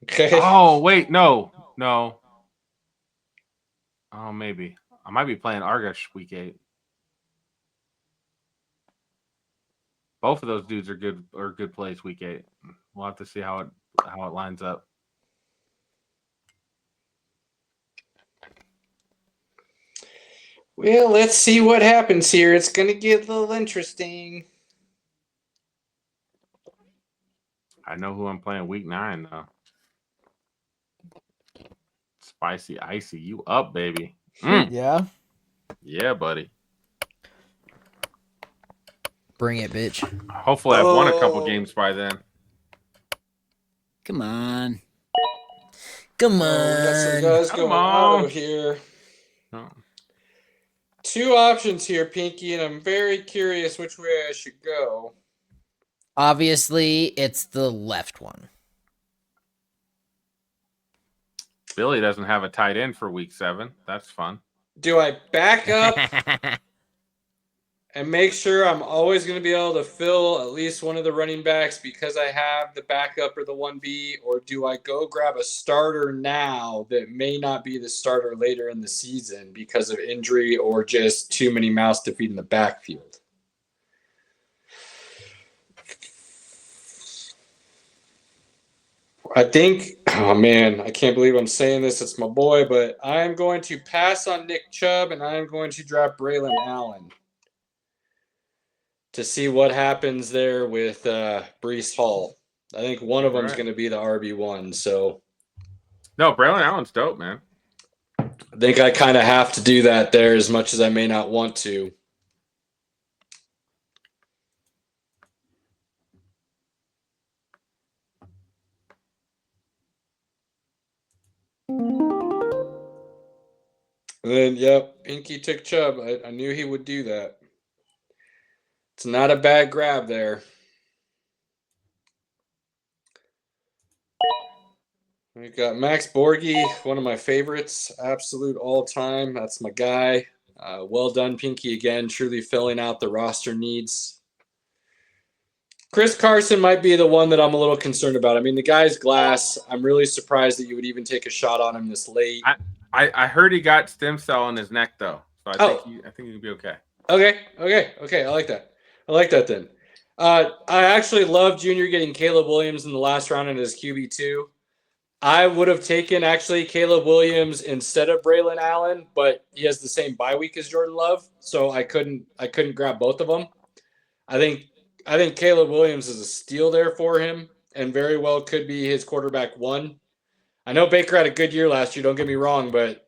Okay. Oh wait, no. Oh, maybe I might be playing Argash week 8. Both of those dudes are good plays week 8. We'll have to see how it lines up. Well, let's see what happens here. It's going to get a little interesting. I know who I'm playing week 9 though. Spicy Icy, you up, baby? Yeah. Yeah, buddy. Bring it, bitch. Hopefully, I've won a couple games by then. Come on. We got some guys going auto here. Oh. 2 options here, Pinky, and I'm very curious which way I should go. Obviously, it's the left one. Billy doesn't have a tight end for week 7. That's fun. Do I back up and make sure I'm always going to be able to fill at least one of the running backs because I have the backup or the 1B, or do I go grab a starter now that may not be the starter later in the season because of injury or just too many mouths to feed in the backfield? I think, oh man, I can't believe I'm saying this. It's my boy, but I'm going to pass on Nick Chubb and I'm going to drop Braylon Allen to see what happens there with Breece Hall. I think one of them is going to be the RB1. So, no, Braylon Allen's dope, man. I think I kind of have to do that there as much as I may not want to. And then, yep, Pinky took Chubb. I knew he would do that. It's not a bad grab there. We've got Max Borgi, one of my favorites, absolute all-time. That's my guy. Well done, Pinky, again, truly filling out the roster needs. Chris Carson might be the one that I'm a little concerned about. I mean, the guy's glass. I'm really surprised that you would even take a shot on him this late. I heard he got stem cell in his neck, though. So I think he'll be okay. Okay. I like that then. I actually love Junior getting Caleb Williams in the last round in his QB2. I would have taken actually Caleb Williams instead of Braylon Allen, but he has the same bye week as Jordan Love, so I couldn't grab both of them. I think Caleb Williams is a steal there for him, and very well could be his quarterback one. I know Baker had a good year last year, don't get me wrong, but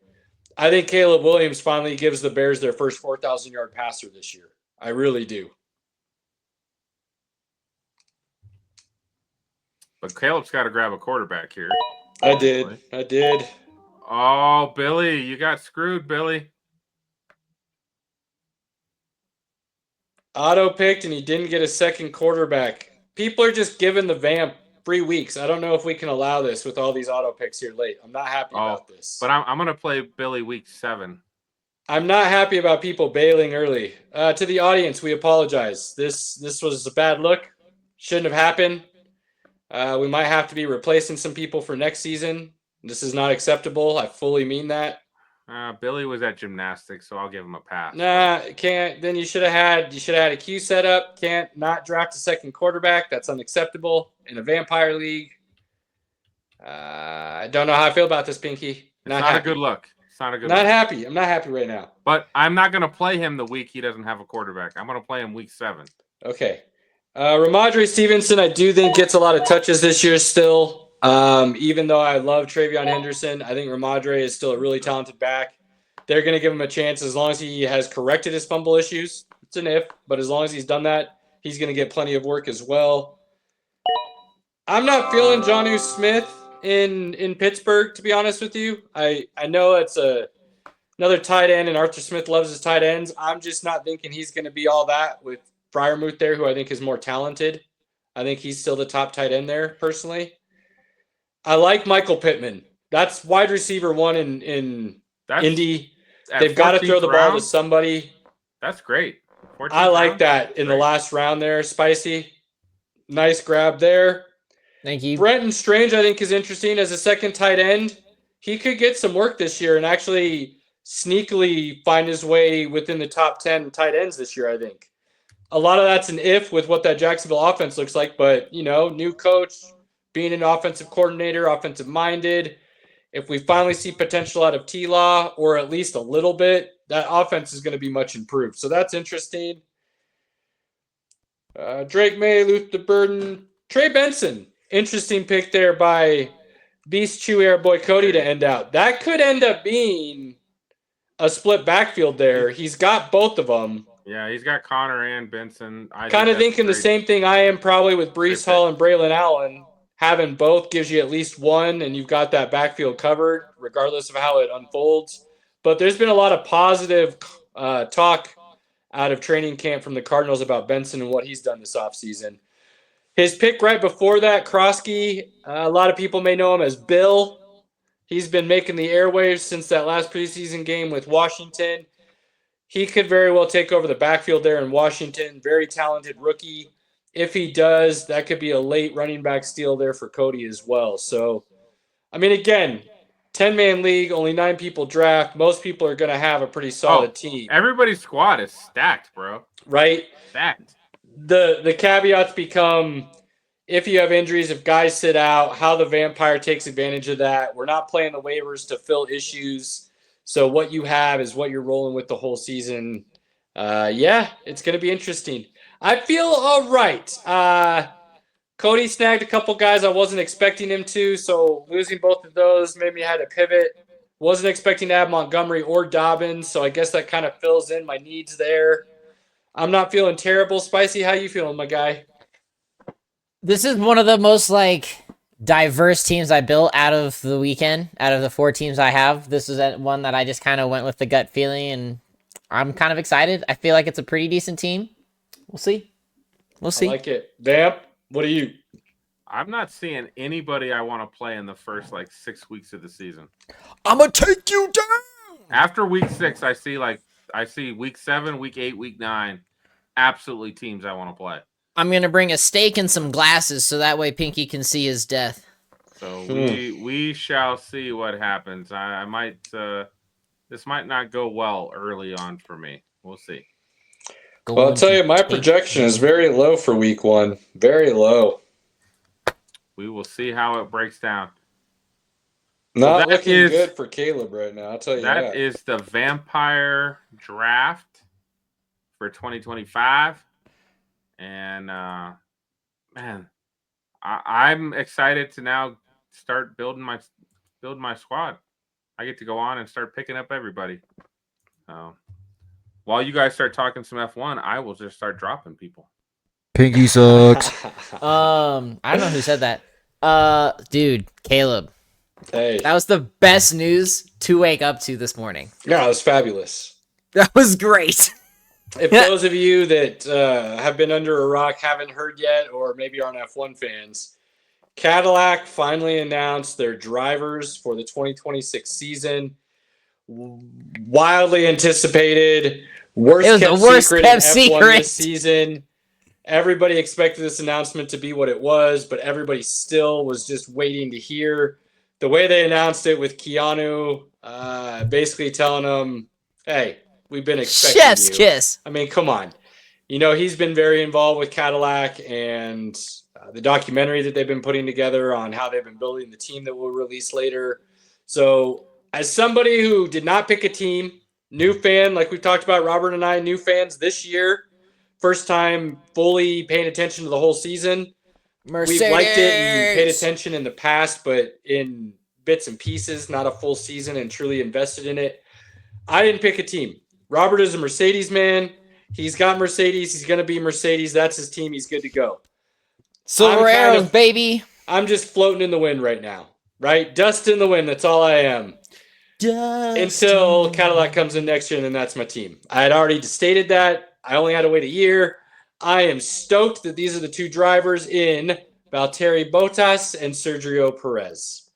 I think Caleb Williams finally gives the Bears their first 4,000-yard passer this year. I really do. But Caleb's got to grab a quarterback here. I did. Oh, Billy, you got screwed, Billy. Auto picked, and he didn't get a second quarterback. People are just giving the Vamp free weeks. I don't know if we can allow this with all these auto picks here late. I'm not happy about this. But I'm going to play Billy week 7. I'm not happy about people bailing early. To the audience, we apologize. This was a bad look. Shouldn't have happened. We might have to be replacing some people for next season. This is not acceptable. I fully mean that. Billy was at gymnastics, so I'll give him a pass. Nah, can't. Then you should have had a queue set up. Can't not draft a second quarterback. That's unacceptable in a vampire league. I don't know how I feel about this, Pinky. Not a good look. It's not a good. Not happy. I'm not happy right now. But I'm not going to play him the week he doesn't have a quarterback. I'm going to play him week 7. Okay. Ramondre Stevenson, I do think gets a lot of touches this year still. Even though I love Travion Henderson, I think Ramondre is still a really talented back. They're going to give him a chance as long as he has corrected his fumble issues. It's an if, but as long as he's done that, he's going to get plenty of work as well. I'm not feeling Jonnu Smith in Pittsburgh, to be honest with you. I know it's another tight end, and Arthur Smith loves his tight ends. I'm just not thinking he's going to be all that with Freiermuth there, who I think is more talented. I think he's still the top tight end there, personally. I like Michael Pittman. That's wide receiver one in Indy. They've got to throw the ball to somebody. That's great. I like that in the last round there, Spicy. Nice grab there. Thank you. Brenton Strange, I think, is interesting as a second tight end. He could get some work this year and actually sneakily find his way within the top 10 tight ends this year, I think. A lot of that's an if with what that Jacksonville offense looks like, but, new coach, being an offensive coordinator, offensive-minded. If we finally see potential out of T-Law, or at least a little bit, that offense is going to be much improved. So that's interesting. Drake May, Luther Burden, Trey Benson. Interesting pick there by Beast Chew Air Boy Cody to end out. That could end up being a split backfield there. He's got both of them. Yeah, he's got Connor and Benson. Kind of thinking the same thing I am probably with Breece Hall and Braylon Allen. Having both gives you at least one, and you've got that backfield covered, regardless of how it unfolds. But there's been a lot of positive talk out of training camp from the Cardinals about Benson and what he's done this offseason. His pick right before that, Krosky, a lot of people may know him as Bill. He's been making the airwaves since that last preseason game with Washington. He could very well take over the backfield there in Washington. Very talented rookie. If he does, that could be a late running back steal there for Cody as well. So, again, 10-man league, only 9 people draft. Most people are going to have a pretty solid team. Everybody's squad is stacked, bro. Right? Stacked. The caveats become if you have injuries, if guys sit out, how the Vampire takes advantage of that. We're not playing the waivers to fill issues. So what you have is what you're rolling with the whole season. It's going to be interesting. I feel all right. Cody snagged a couple guys I wasn't expecting him to, so losing both of those made me had to pivot. Wasn't expecting to have Montgomery or Dobbins, so I guess that kind of fills in my needs there. I'm not feeling terrible. Spicy, how you feeling, my guy? This is one of the most diverse teams I built out of the weekend. Out of the 4 teams I have, this is one that I just kind of went with the gut feeling, and I'm kind of excited. I feel like it's a pretty decent team. We'll see. We'll see. I like it. Vamp, what are you? I'm not seeing anybody I want to play in the first 6 weeks of the season. I'm gonna take you down. After week 6, I see week 7, week 8, week 9, absolutely teams I want to play. I'm gonna bring a steak and some glasses so that way Pinky can see his death. So we shall see what happens. I might this might not go well early on for me. We'll see. Well, I'll tell you, my projection is very low for week 1. Very low. We will see how it breaks down. Not looking good for Caleb right now, I'll tell you that. That is the Vampire Draft for 2025. And, man, I'm excited to now start building my squad. I get to go on and start picking up everybody. While you guys start talking some F1, I will just start dropping people. Pinky sucks. I don't know who said that. Dude, Caleb. Hey. That was the best news to wake up to this morning. Yeah, it was fabulous. That was great. If those of you that have been under a rock haven't heard yet, or maybe aren't F1 fans, Cadillac finally announced their drivers for the 2026 season. Wildly anticipated. Worst kept secret this season. Everybody expected this announcement to be what it was, but everybody still was just waiting to hear. The way they announced it with Keanu, basically telling them, hey, we've been expecting Chef's you. kiss. I mean, come on. You know, he's been very involved with Cadillac and the documentary that they've been putting together on how they've been building the team that we'll release later. So as somebody who did not pick a team, new fan, like we talked about, Robert and I, new fans this year, first time fully paying attention to the whole season. Mercedes. We've liked it and paid attention in the past, but in bits and pieces, not a full season, and truly invested in it. I didn't pick a team. Robert is a Mercedes man. He's got Mercedes. He's going to be Mercedes. That's his team. He's good to go. Silver arrows, baby. I'm just floating in the wind right now, right? Dust in the wind. That's all I am. Until Cadillac comes in next year, and then that's my team. I had already stated that. I only had to wait a year. I am stoked that these are the 2 drivers in Valtteri Bottas and Sergio Perez.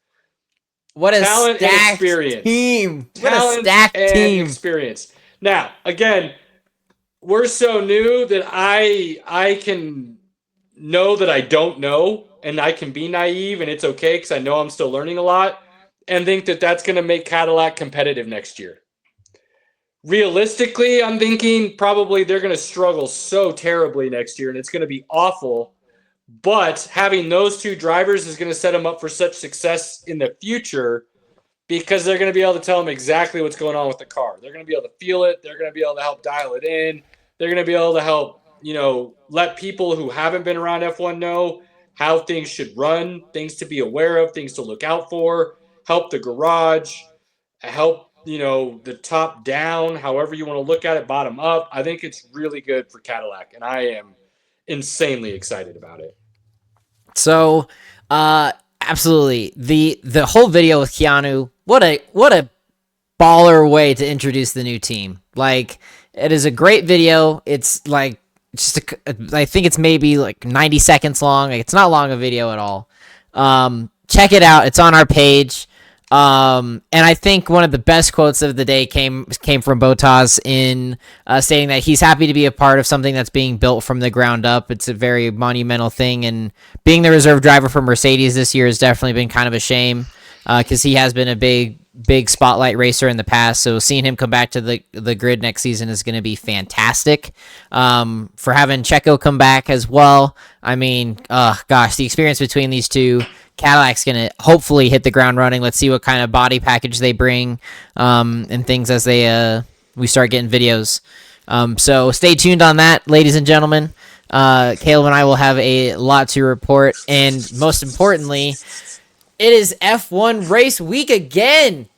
What a talent stacked and experience. Team. What Talent a stacked and team. Experience. Now, again, we're so new that I can know that I don't know, and I can be naive, and it's okay because I know I'm still learning a lot, and think that that's going to make Cadillac competitive next year. Realistically, I'm thinking probably they're going to struggle so terribly next year, and it's going to be awful. But having those 2 drivers is going to set them up for such success in the future because they're going to be able to tell them exactly what's going on with the car. They're going to be able to feel it. They're going to be able to help dial it in. They're going to be able to help, let people who haven't been around F1 know how things should run, things to be aware of, things to look out for, help the garage, help the top down, however you want to look at it, bottom up. I think it's really good for Cadillac, and I am insanely excited about it. So, absolutely. The whole video with Keanu, what a baller way to introduce the new team. Like, it is a great video. It's I think it's maybe 90 seconds long. It's not long a video at all. Check it out. It's on our page. And I think one of the best quotes of the day came from Bottas in stating that he's happy to be a part of something that's being built from the ground up. It's a very monumental thing, and being the reserve driver for Mercedes this year has definitely been kind of a shame because he has been a big spotlight racer in the past. So seeing him come back to the grid next season is going to be fantastic. For having Checo come back as well, I mean, gosh, the experience between these 2. Cadillac's going to hopefully hit the ground running. Let's see what kind of body package they bring and things as we start getting videos. So stay tuned on that, ladies and gentlemen. Caleb and I will have a lot to report. And most importantly, it is F1 race week again.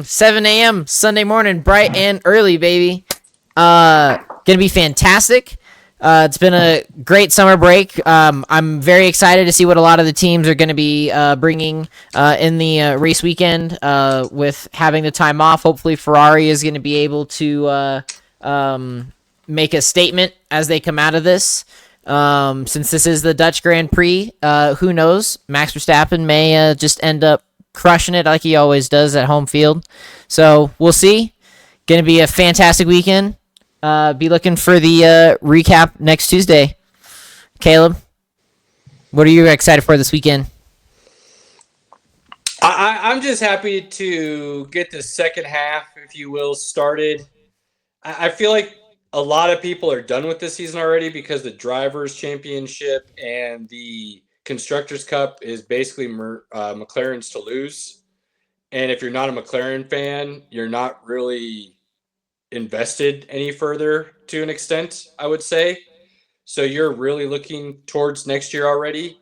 7 a.m. Sunday morning, bright and early, baby. Gonna be fantastic. It's been a great summer break. I'm very excited to see what a lot of the teams are going to be bringing in the race weekend with having the time off. Hopefully, Ferrari is going to be able to make a statement as they come out of this. Since this is the Dutch Grand Prix, who knows? Max Verstappen may just end up crushing it like he always does at home field. So we'll see. Going to be a fantastic weekend. Be looking for the recap next Tuesday. Caleb, what are you excited for this weekend? I'm just happy to get the second half, if you will, started. I feel like a lot of people are done with this season already because the Drivers' Championship and the Constructors' Cup is basically McLaren's to lose. And if you're not a McLaren fan, you're not really invested any further to an extent, I would say. So you're really looking towards next year already.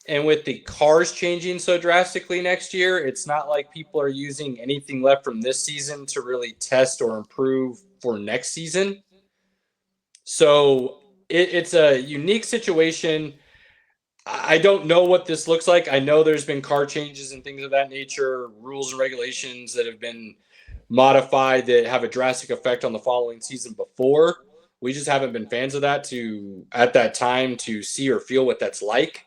And with the cars changing so drastically next year, it's not like people are using anything left from this season to really test or improve for next season. So it's a unique situation. I don't know what this looks like. I know there's been car changes and things of that nature, rules and regulations that have been modified that have a drastic effect on the following season before. We just haven't been fans of that at that time to see or feel what that's like.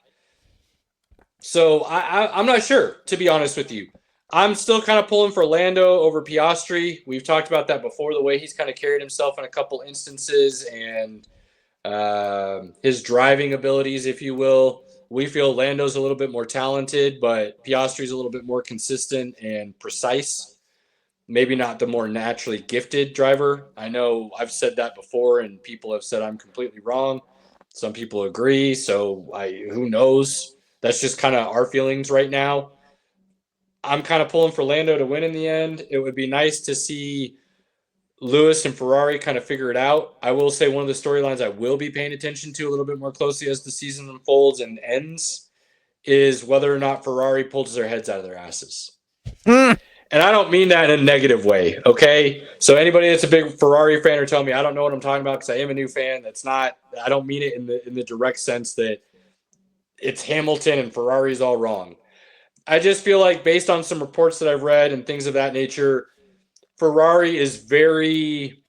So I'm not sure, to be honest with you. I'm still kind of pulling for Lando over Piastri. We've talked about that before, the way he's kind of carried himself in a couple instances and his driving abilities, if you will. We feel Lando's a little bit more talented, but Piastri's a little bit more consistent and precise. Maybe not the more naturally gifted driver. I know I've said that before, and people have said I'm completely wrong. Some people agree, so who knows? That's just kind of our feelings right now. I'm kind of pulling for Lando to win in the end. It would be nice to see Lewis and Ferrari kind of figure it out. I will say one of the storylines I will be paying attention to a little bit more closely as the season unfolds and ends is whether or not Ferrari pulls their heads out of their asses. And I don't mean that in a negative way, okay? So anybody that's a big Ferrari fan or tell me I don't know what I'm talking about because I am a new fan, I don't mean it in the direct sense that it's Hamilton and Ferrari's all wrong. I just feel like based on some reports that I've read and things of that nature, Ferrari is very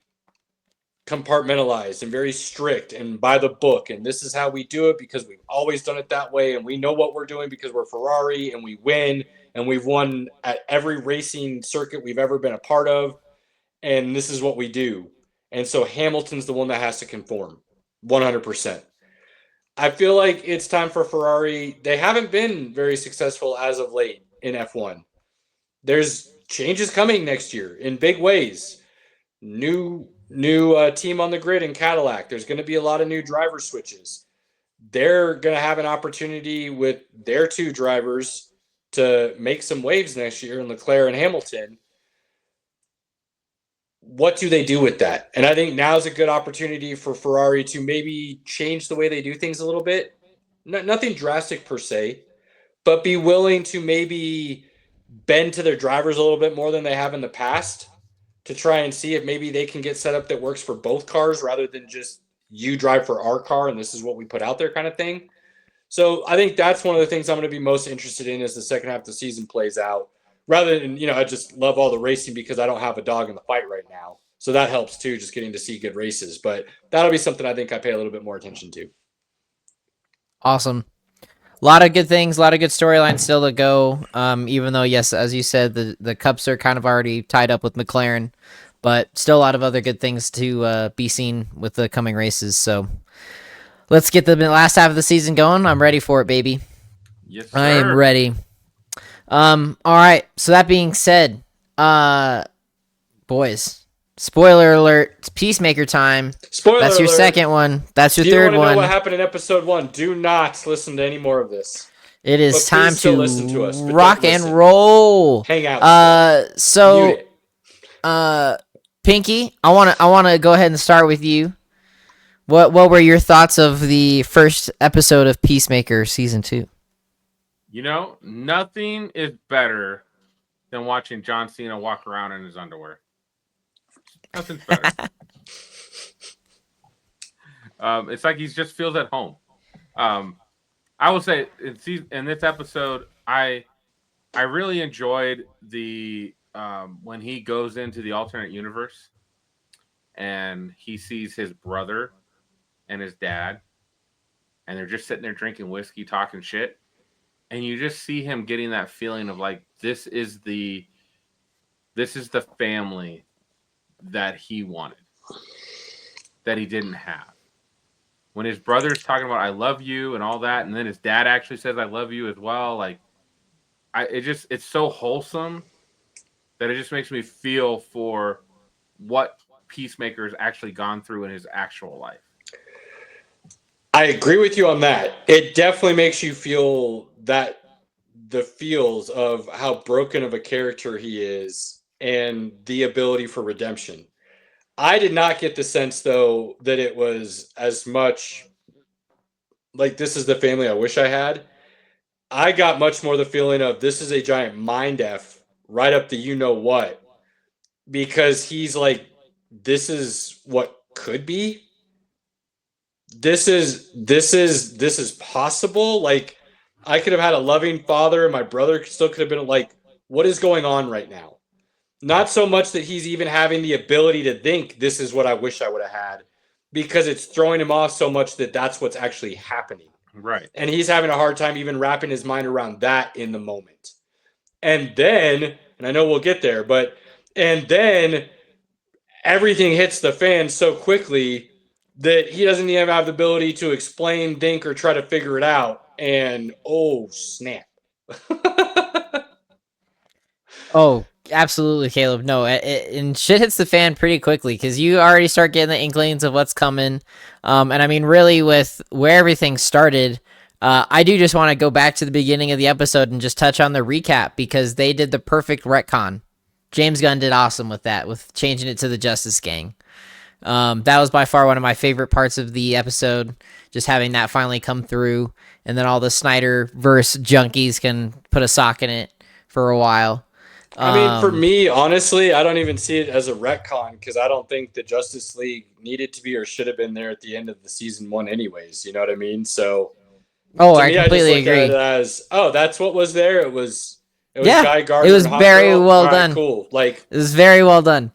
compartmentalized and very strict and by the book. And this is how we do it because we've always done it that way. And we know what we're doing because we're Ferrari and we win. And we've won at every racing circuit we've ever been a part of. And this is what we do. And so Hamilton's the one that has to conform 100%. I feel like it's time for Ferrari. They haven't been very successful as of late in F1. There's changes coming next year in big ways. New team on the grid in Cadillac. There's going to be a lot of new driver switches. They're going to have an opportunity with their two drivers to make some waves next year in Leclerc and Hamilton. What do they do with that? And I think now's a good opportunity for Ferrari to maybe change the way they do things a little bit. Nothing drastic per se, but be willing to maybe bend to their drivers a little bit more than they have in the past to try and see if maybe they can get set up that works for both cars rather than just you drive for our car and this is what we put out there kind of thing. So I think that's one of the things I'm going to be most interested in as the second half of the season plays out. Rather than, I just love all the racing because I don't have a dog in the fight right now. So that helps too, just getting to see good races. But that'll be something I think I pay a little bit more attention to. Awesome. A lot of good things, a lot of good storylines still to go. Even though, yes, as you said, the Cups are kind of already tied up with McLaren, but still a lot of other good things to be seen with the coming races. So let's get the last half of the season going. I'm ready for it, baby. Yes, sir. I am ready. All right. So that being said, boys, spoiler alert, it's Peacemaker time. Spoiler That's your alert. second one. That's your If you third want to know one. what happened in episode 1, do not listen to any more of this. It is But time please still to listen to us, but don't rock and listen. roll. Hang out. So, Mute it. Pinky, I wanna go ahead and start with you. What were your thoughts of the first episode of Peacemaker season 2? Nothing is better than watching John Cena walk around in his underwear. Nothing's better. It's like he just feels at home. I will say in this episode, I really enjoyed the when he goes into the alternate universe and he sees his brother and his dad, and they're just sitting there drinking whiskey, talking shit, and you just see him getting that feeling of like this is the family that he wanted, that he didn't have. When his brother's talking about "I love you" and all that, and then his dad actually says "I love you" as well, like it's so wholesome that it just makes me feel for what Peacemaker's actually gone through in his actual life. I agree with you on that. It definitely makes you feel that the feels of how broken of a character he is and the ability for redemption. I did not get the sense, though, that it was as much like this is the family I wish I had. I got much more the feeling of this is a giant mind F right up the you know what, because he's like, this is what could be. This is possible. Like, I could have had a loving father, and my brother still could have been like, what is going on right now? Not so much that he's even having the ability to think this is what I wish I would have had, because it's throwing him off so much that that's what's actually happening. Right. And he's having a hard time even wrapping his mind around that in the moment. And then, and I know we'll get there, and then everything hits the fan so quickly that he doesn't even have the ability to explain, think, or try to figure it out. And oh, snap. Oh, absolutely, Caleb. No, and shit hits the fan pretty quickly because you already start getting the inklings of what's coming. And I mean, really, with where everything started, I do just want to go back to the beginning of the episode and just touch on the recap because they did the perfect retcon. James Gunn did awesome with that, with changing it to the Justice Gang. That was by far one of my favorite parts of the episode, just having that finally come through, and then all the Snyder-verse junkies can put a sock in it for a while. I mean, for me, honestly, I don't even see it as a retcon because I don't think the Justice League needed to be or should have been there at the end of the season 1 anyways. You know what I mean? So, I completely agree. At it as, that's what was there. It was yeah, Guy Gardner. It was very well done. Cool. Like, it was very well done.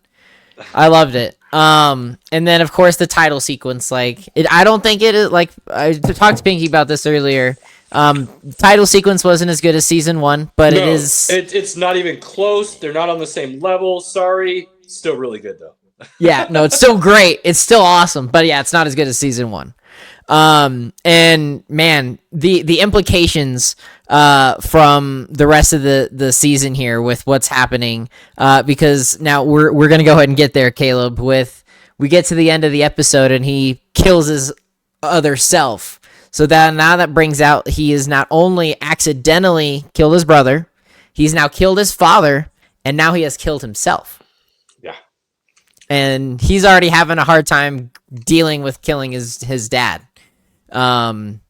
I loved it. And then of course the title sequence, like I don't think it is like I talked to Pinky about this earlier. Title sequence wasn't as good as season 1, but no, it's not even close. They're not on the same level. Sorry. Still really good though. Yeah, no, it's still great. It's still awesome, but yeah, it's not as good as season 1. And man, the implications from the rest of the season here with what's happening, because now we're gonna go ahead and get there, Caleb. We get to the end of the episode and he kills his other self. So that brings out he is not only accidentally killed his brother, he's now killed his father, and now he has killed himself. Yeah. And he's already having a hard time dealing with killing his dad. Man,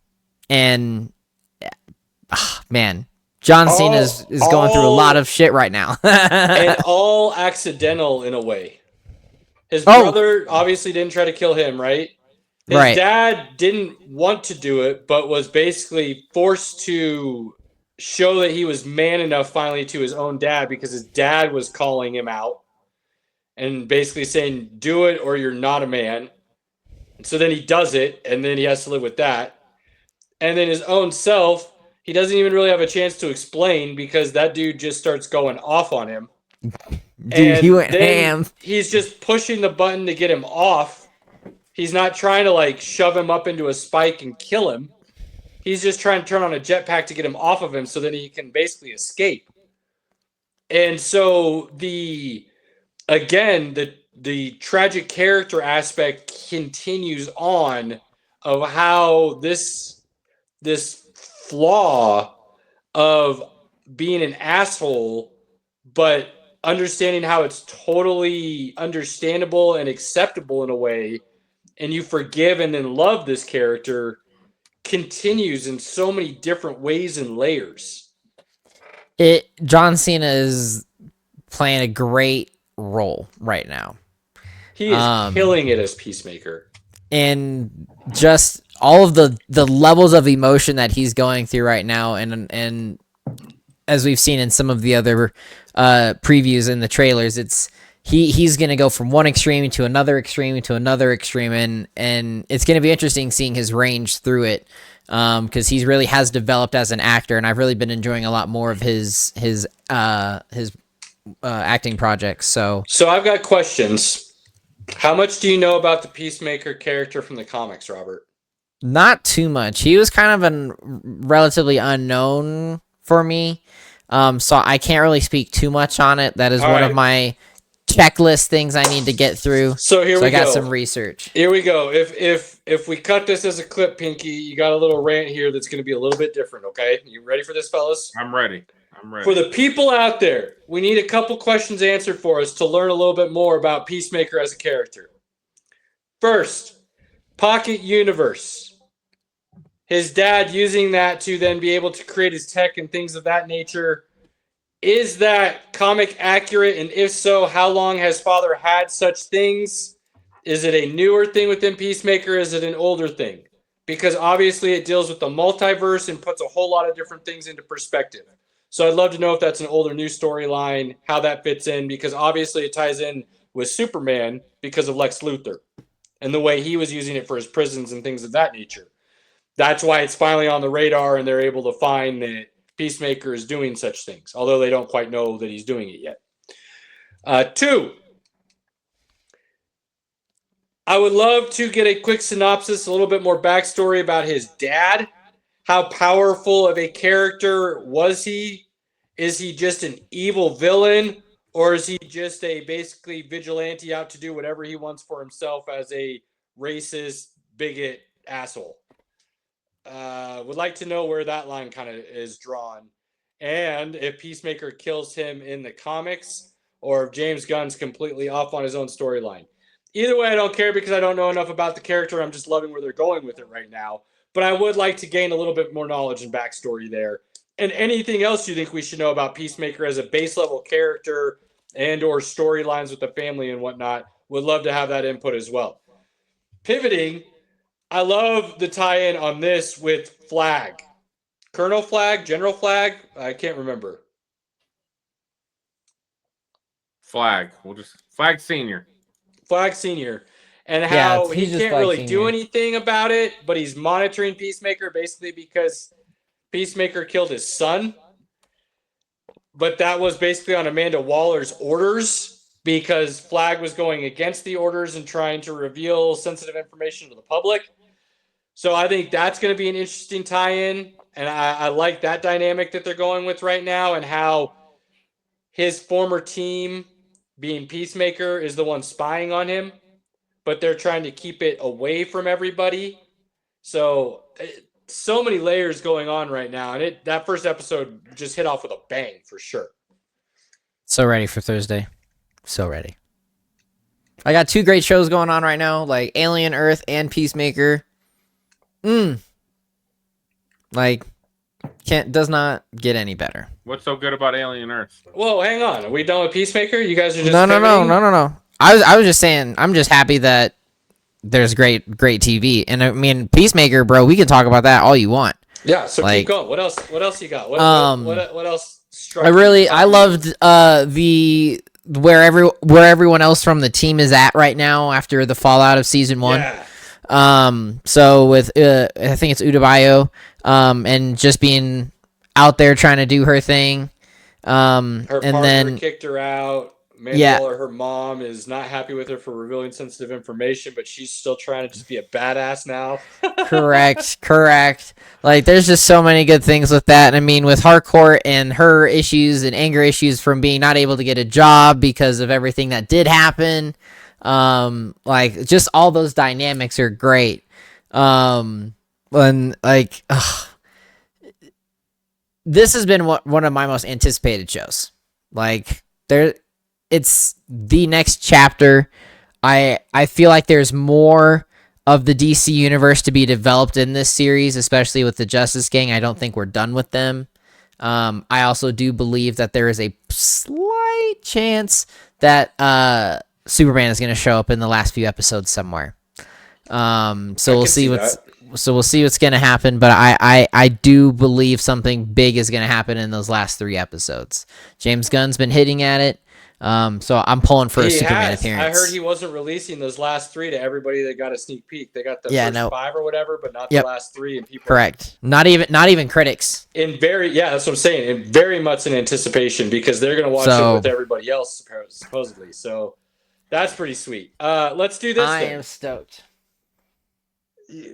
John Cena is going through a lot of shit right now. And all accidental in a way. His brother obviously didn't try to kill him, right? His dad didn't want to do it, but was basically forced to show that he was man enough finally to his own dad because his dad was calling him out and basically saying, do it or you're not a man. And so then he does it, and then he has to live with that. And then his own self, he doesn't even really have a chance to explain because that dude just starts going off on him. Dude, he went ham. He's just pushing the button to get him off. He's not trying to like shove him up into a spike and kill him. He's just trying to turn on a jetpack to get him off of him so that he can basically escape. And so the tragic character aspect continues on of how this flaw of being an asshole, but understanding how it's totally understandable and acceptable in a way, and you forgive and then love this character, continues in so many different ways and layers. John Cena is playing a great role right now. He is killing it as Peacemaker. and just all of the levels of emotion that he's going through right now, and as we've seen in some of the other previews in the trailers, he's going to go from one extreme to another extreme to another extreme, and it's going to be interesting seeing his range through it, because he really has developed as an actor, and I've really been enjoying a lot more of his acting projects. So I've got questions. How much do you know about the Peacemaker character from the comics, Robert? not too much. He was kind of a relatively unknown for me, so I can't really speak too much on it. That is All one right. of my checklist things I need to get through. So here we I got go. some research. Here we go. If we cut this as a clip, Pinky, you got a little rant here that's going to be a little bit different, okay? You ready for this, fellas? I'm ready. For the people out there, we need a couple questions answered for us to learn a little bit more about Peacemaker as a character. First, Pocket Universe. His dad using that to then be able to create his tech and things of that nature. Is that comic accurate? And if so, how long has father had such things? Is it a newer thing within Peacemaker? Is it an older thing? Because obviously it deals with the multiverse and puts a whole lot of different things into perspective. So I'd love to know if that's an older new storyline, how that fits in, because obviously it ties in with Superman because of Lex Luthor and the way he was using it for his prisons and things of that nature. That's why it's finally on the radar and they're able to find that Peacemaker is doing such things, although they don't quite know that he's doing it yet. 2, I would love to get a quick synopsis, a little bit more backstory about his dad. How powerful of a character was he? Is he just an evil villain, or is he just a basically vigilante out to do whatever he wants for himself as a racist, bigot asshole? Would like to know where that line kind of is drawn. And if Peacemaker kills him in the comics, or if James Gunn's completely off on his own storyline. Either way, I don't care because I don't know enough about the character. I'm just loving where they're going with it right now. But I would like to gain a little bit more knowledge and backstory there. And anything else you think we should know about Peacemaker as a base level character and or storylines with the family and whatnot, would love to have that input as well. Pivoting, I love the tie-in on this with Flag. Colonel Flag, General Flag, I can't remember. Flag. We'll just Flag Senior. Flag Senior. And how he he's just can't Flag really Senior. do anything about it, but he's monitoring Peacemaker basically because Peacemaker killed his son. But that was basically on Amanda Waller's orders because Flag was going against the orders and trying to reveal sensitive information to the public. So I think that's going to be an interesting tie-in. And I like that dynamic that they're going with right now, and how his former team, being Peacemaker, is the one spying on him, but they're trying to keep it away from everybody. So many layers going on right now. And that first episode just hit off with a bang for sure. So ready for Thursday. So ready. I got 2 great shows going on right now, like Alien Earth and Peacemaker. Like, does not get any better. What's so good about Alien Earth? Whoa, hang on. Are we done with Peacemaker? You guys are just No. pivoting? I was just saying, I'm just happy that there's great TV. And I mean, Peacemaker, bro, we can talk about that all you want. Yeah, so Like, keep going. What else you got? What else struck you? I loved the where everyone else from the team is at right now after the fallout of season 1. Yeah. So with I think it's Udabayo, and just being out there trying to do her thing. Her And partner then kicked her out. Yeah. Mandela, her mom, is not happy with her for revealing sensitive information, but she's still trying to just be a badass now. correct. Like, there's just so many good things with that. I mean, with Harcourt and her issues and anger issues from being not able to get a job because of everything that did happen. Like, just all those dynamics are great. When like, this has been one of my most anticipated shows. Like, it's the next chapter. I feel like there's more of the DC universe to be developed in this series, especially with the Justice Gang. I don't think we're done with them. I also do believe that there is a slight chance that Superman is going to show up in the last few episodes somewhere. So we'll see what's gonna happen. But I do believe something big is gonna happen in those last 3 episodes. James Gunn's been hitting at it. So I'm pulling for a Superman appearance. I heard he wasn't releasing those last 3 to everybody that got a sneak peek. They got the first 5 or whatever, but not the last 3. And people correct. Not even critics. That's what I'm saying. And very much in anticipation because they're gonna watch it with everybody else supposedly. So that's pretty sweet. Let's do this. I am stoked.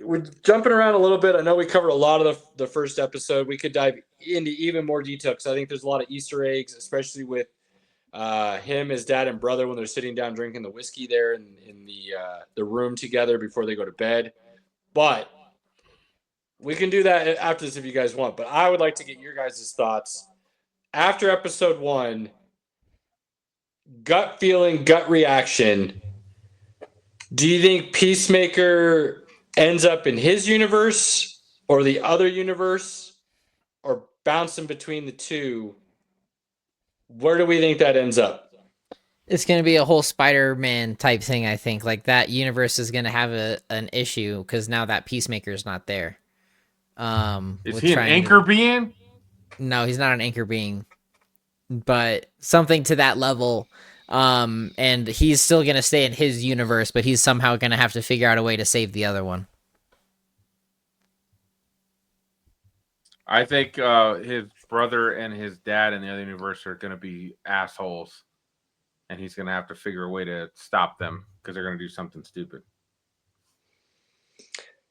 We're jumping around a little bit. I know we covered a lot of the first episode. We could dive into even more detail because I think there's a lot of Easter eggs, especially with him, his dad, and brother when they're sitting down drinking the whiskey there in the room together before they go to bed. But we can do that after this if you guys want. But I would like to get your guys' thoughts after episode 1. Gut feeling, gut reaction. Do you think Peacemaker ends up in his universe or the other universe or bouncing between the two? Where do we think that ends up? It's going to be a whole Spider-Man type thing, I think. Like, that universe is going to have an issue because now that Peacemaker is not there. Is he an anchor being? No, he's not an anchor being. But something to that level. And he's still going to stay in his universe, but he's somehow going to have to figure out a way to save the other one. I think his brother and his dad in the other universe are going to be assholes, and he's going to have to figure a way to stop them because they're going to do something stupid.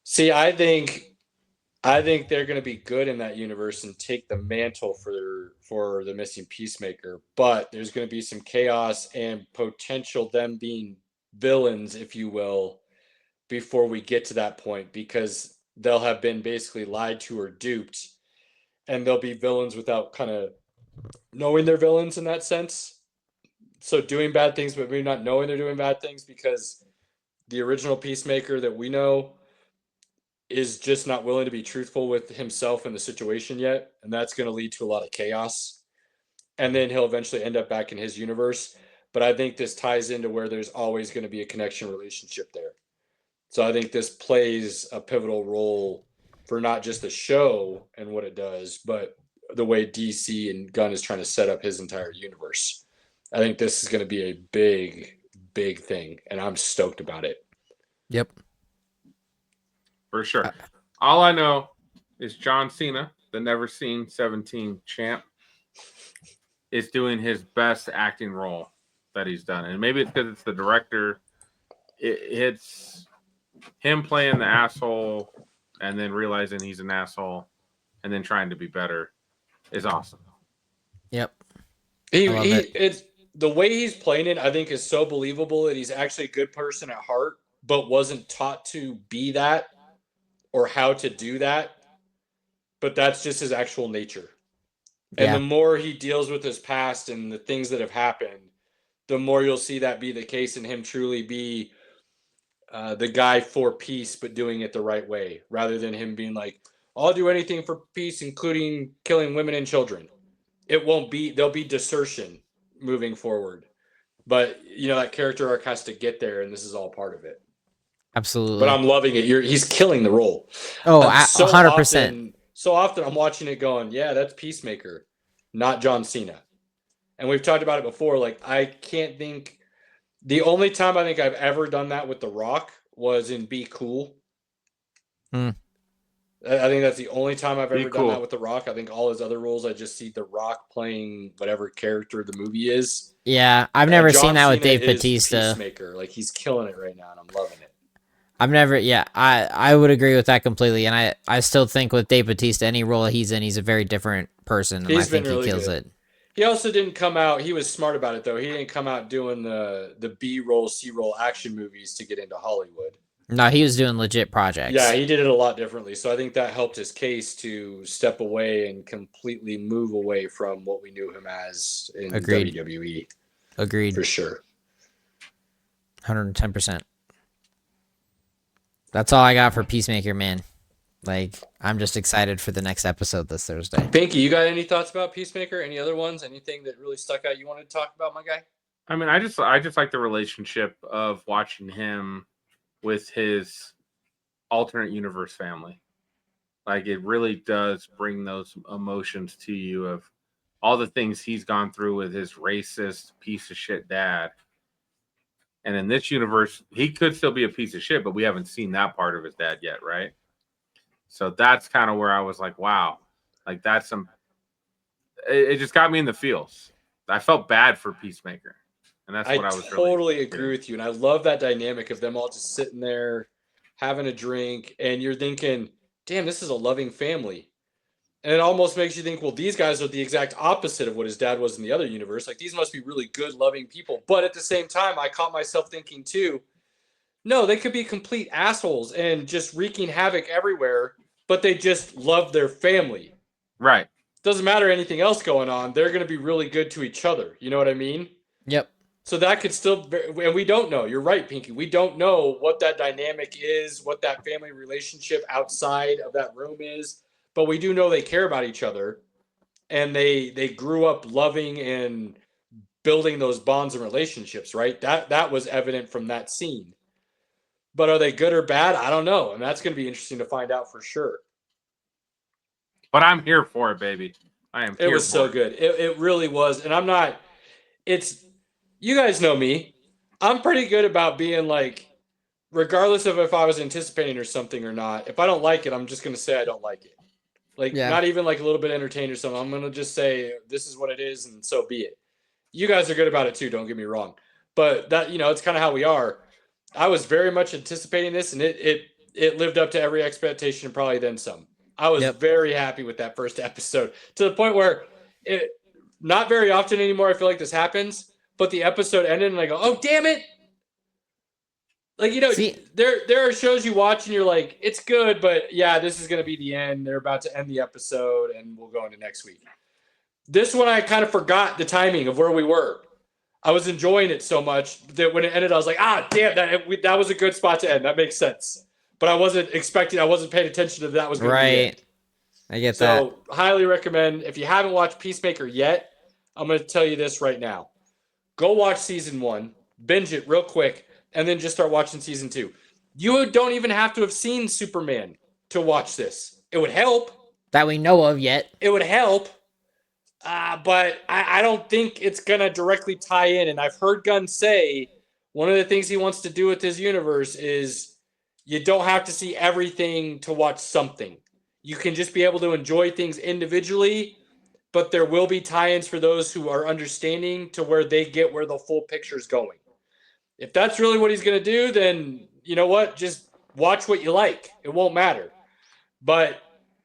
See, I think they're going to be good in that universe and take the mantle for the missing Peacemaker, but there's going to be some chaos and potential them being villains, if you will, before we get to that point because they'll have been basically lied to or duped. And they'll be villains without kind of knowing they're villains in that sense. So doing bad things, but maybe not knowing they're doing bad things because the original Peacemaker that we know is just not willing to be truthful with himself and the situation yet. And that's going to lead to a lot of chaos. And then he'll eventually end up back in his universe. But I think this ties into where there's always going to be a connection relationship there. So I think this plays a pivotal role for not just the show and what it does, but the way DC and Gunn is trying to set up his entire universe. I think this is going to be a big, big thing, and I'm stoked about it. Yep. For sure. All I know is John Cena, the never seen 17 champ, is doing his best acting role that he's done. And maybe it's because it's the director. It's him playing the asshole and then realizing he's an asshole and then trying to be better is awesome. Yep. It's the way he's playing it, I think, is so believable that he's actually a good person at heart, but wasn't taught to be that or how to do that. But that's just his actual nature. And the more he deals with his past and the things that have happened, the more you'll see that be the case and him truly be the guy for peace, but doing it the right way, rather than him being like, I'll do anything for peace, including killing women and children. There'll be desertion moving forward. But, that character arc has to get there, and this is all part of it. Absolutely. But I'm loving it. He's killing the role. Oh, 100%. So often I'm watching it going, yeah, that's Peacemaker, not John Cena. And we've talked about it before. Like, I can't think... The only time I think I've ever done that with The Rock was in Be Cool. I think that's the only time I've ever done that with The Rock. I think all his other roles, I just see The Rock playing whatever character the movie is. Yeah, I've never seen that with Dave Bautista. Peacemaker. Like, he's killing it right now, and I'm loving it. I would agree with that completely. And I still think with Dave Bautista, any role he's in, he's a very different person. And I think he kills it. He also didn't come out. He was smart about it, though. He didn't come out doing the B-roll, C-roll action movies to get into Hollywood. No, he was doing legit projects. Yeah, he did it a lot differently. So I think that helped his case to step away and completely move away from what we knew him as in WWE. Agreed. For sure. 110%. That's all I got for Peacemaker, man. Like, I'm just excited for the next episode this Thursday. Pinky, you got any thoughts about Peacemaker? Any other ones? Anything that really stuck out you wanted to talk about, my guy? I mean, I just like the relationship of watching him with his alternate universe family. Like, it really does bring those emotions to you of all the things he's gone through with his racist piece of shit dad. And in this universe, he could still be a piece of shit, but we haven't seen that part of his dad yet, right? So that's kind of where I was like, wow, like that's some. It just got me in the feels. I felt bad for Peacemaker, and that's what I was totally agree with you, and I love that dynamic of them all just sitting there having a drink, and you're thinking, "Damn, this is a loving family." And it almost makes you think, well, these guys are the exact opposite of what his dad was in the other universe. Like, these must be really good, loving people. But at the same time, I caught myself thinking too, no, they could be complete assholes and just wreaking havoc everywhere, but they just love their family. right. Doesn't matter anything else going on. They're going to be really good to each other. You know what I mean? Yep. So that could still, and we don't know. You're right, Pinky. We don't know what that dynamic is, what that family relationship outside of that room is. But we do know they care about each other, and they grew up loving and building those bonds and relationships, right? That was evident from that scene. But are they good or bad? I don't know, and that's going to be interesting to find out for sure. But I'm here for it, baby. I am. It was so good. It really was, and I'm not. It's you guys know me. I'm pretty good about being like, regardless of if I was anticipating or something or not. If I don't like it, I'm just going to say I don't like it. Like, not even like a little bit entertained or something. I'm going to just say, this is what it is, and so be it. You guys are good about it too, don't get me wrong. But that, it's kind of how we are. I was very much anticipating this, and it lived up to every expectation and probably then some. I was very happy with that first episode, to the point where it not very often anymore I feel like this happens, but the episode ended and I go, oh, damn it. Like, there are shows you watch and you're like, it's good, but yeah, this is going to be the end. They're about to end the episode and we'll go into next week. This one, I kind of forgot the timing of where we were. I was enjoying it so much that when it ended, I was like, damn, that was a good spot to end. That makes sense. But I wasn't paying attention to that was going to be it. I get that. So highly recommend, if you haven't watched Peacemaker yet, I'm going to tell you this right now. Go watch season 1, binge it real quick, and then just start watching season 2. You don't even have to have seen Superman to watch this. It would help. That we know of yet. It would help. But I don't think it's going to directly tie in. And I've heard Gunn say one of the things he wants to do with his universe is you don't have to see everything to watch something. You can just be able to enjoy things individually, but there will be tie-ins for those who are understanding to where they get where the full picture is going. If that's really what he's going to do, then you know what? Just watch what you like. It won't matter. But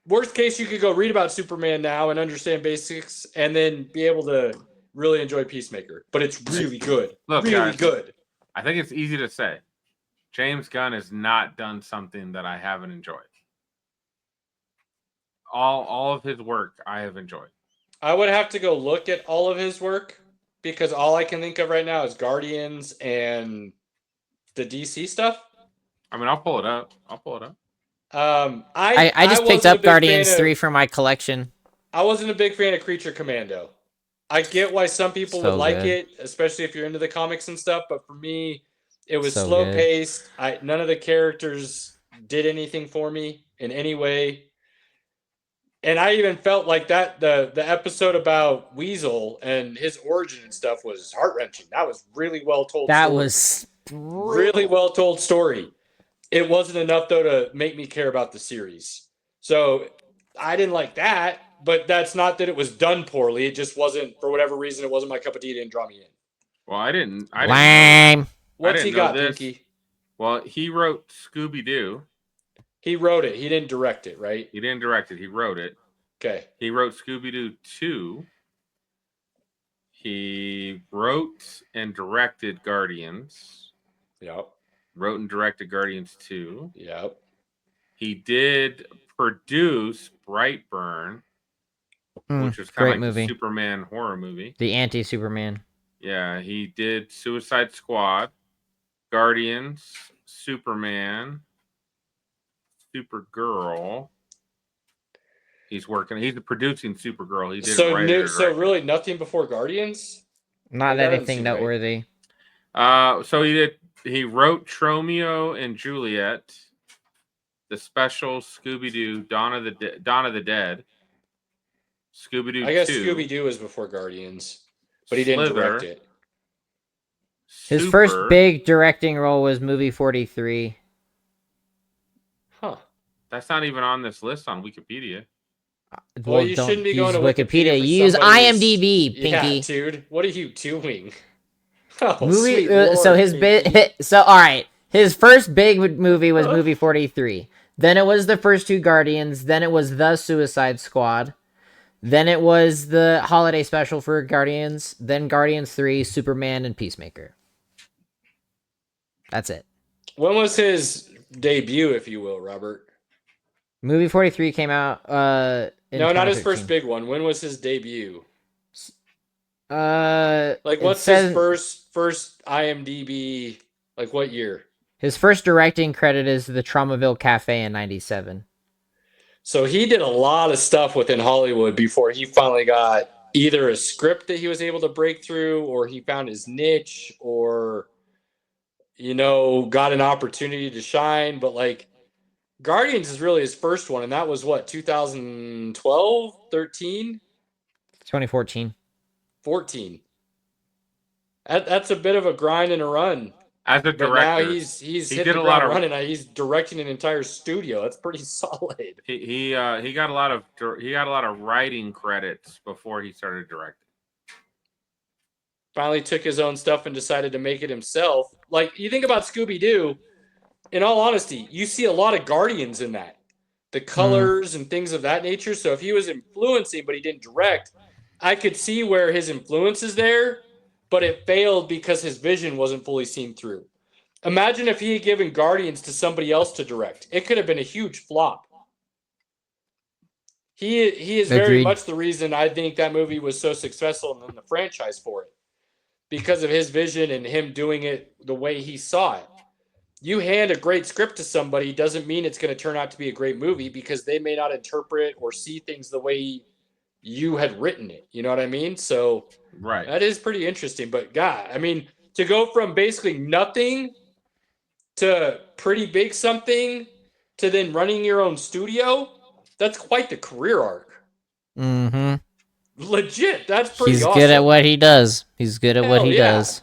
worst case, you could go read about Superman now and understand basics and then be able to really enjoy Peacemaker. But it's really good. Look, really guys, good. I think it's easy to say. James Gunn has not done something that I haven't enjoyed. All of his work I have enjoyed. I would have to go look at all of his work because all I can think of right now is Guardians and the DC stuff. I mean, I'll pull it up. I just picked up Guardians 3 for my collection. I wasn't a big fan of Creature Commando. I get why some people would like it, especially if you're into the comics and stuff, but for me, it was slow-paced. None of the characters did anything for me in any way. And I even felt like that the episode about Weasel and his origin and stuff was heart-wrenching. That was really well told. That was really well told story. It wasn't enough though to make me care about the series. So I didn't like that, but that's not that it was done poorly. It just wasn't, for whatever reason, it wasn't my cup of tea. It didn't draw me in. Well, I didn't. Lame. What's he got, Pinky? Well, he wrote Scooby-Doo. He wrote it. He didn't direct it, right? He didn't direct it. He wrote it. Okay. He wrote Scooby-Doo 2. He wrote and directed Guardians. Yep. Wrote and directed Guardians 2. Yep. He did produce Brightburn, which was kind of like movie. the Superman horror movie. The anti-Superman. Yeah, he did Suicide Squad, Guardians, Superman, Supergirl. He's producing Supergirl. He did so really nothing before Guardians? Not anything noteworthy. So he wrote Tromeo and Juliet. The Special, Scooby-Doo, Dawn of the Dead, Scooby-Doo 2. I guess Scooby-Doo was before Guardians, but he didn't direct it. His Super. first big directing role was movie 43. Huh. That's not even on this list on Wikipedia. Well, you shouldn't be going to Wikipedia. For Use IMDb, Pinky. Yeah, dude. What are you doing? Oh, Movie. sweet Lord, So his So all right. His first big movie was movie 43. Then it was the first two Guardians. Then it was the Suicide Squad. Then it was the holiday special for Guardians. Then Guardians 3, Superman, and Peacemaker. That's it. When was his debut, if you will, Robert? Movie 43 came out. No, not his first big one. When was his debut? Like what's his first IMDb? Like what year? His first directing credit is the Traumaville Cafe in '97. So he did a lot of stuff within Hollywood before he finally got either a script that he was able to break through, or he found his niche, or got an opportunity to shine. But like Guardians is really his first one, and that was what, 2012, 13? 2014. 14. That's a bit of a grind and a run. As a director, but now he's hit the ground running. He's directing an entire studio. That's pretty solid. He got a lot of writing credits before he started directing. Finally took his own stuff and decided to make it himself. Like, you think about Scooby-Doo, in all honesty, you see a lot of Guardians in that. The colors and things of that nature. So if he was influencing but he didn't direct, I could see where his influence is there, but it failed because his vision wasn't fully seen through. Imagine if he had given Guardians to somebody else to direct. It could have been a huge flop. He is very much the reason I think that movie was so successful in the franchise for it. Because of his vision and him doing it the way he saw it. You hand a great script to somebody doesn't mean it's going to turn out to be a great movie, because they may not interpret or see things the way you had written it. You know what I mean? So right, that is pretty interesting. But God, I mean, to go from basically nothing to pretty big something to then running your own studio, that's quite the career arc. Mm-hmm. Legit, that's pretty awesome. He's good at what he does. He's good at what he does.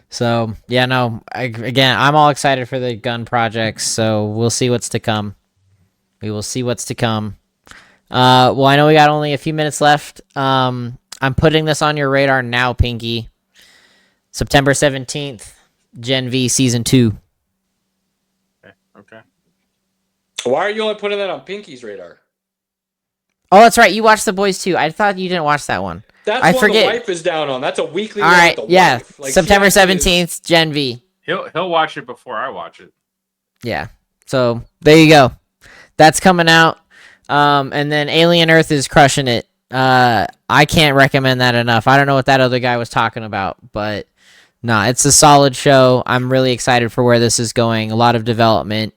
So, yeah, no, I'm all excited for the gun projects, so we'll see what's to come. We will see what's to come. Well, I know we got only a few minutes left. I'm putting this on your radar now, Pinky. September 17th, Gen V Season 2. Okay. Why are you only putting that on Pinky's radar? Oh, that's right. You watched The Boys too. I thought you didn't watch that one. That's what the wife is down on. That's a weekly one with the wife. Like, September 17th, Gen V. He'll watch it before I watch it. Yeah. So, there you go. That's coming out. And then Alien Earth is crushing it. I can't recommend that enough. I don't know what that other guy was talking about, but no, it's a solid show. I'm really excited for where this is going. A lot of development.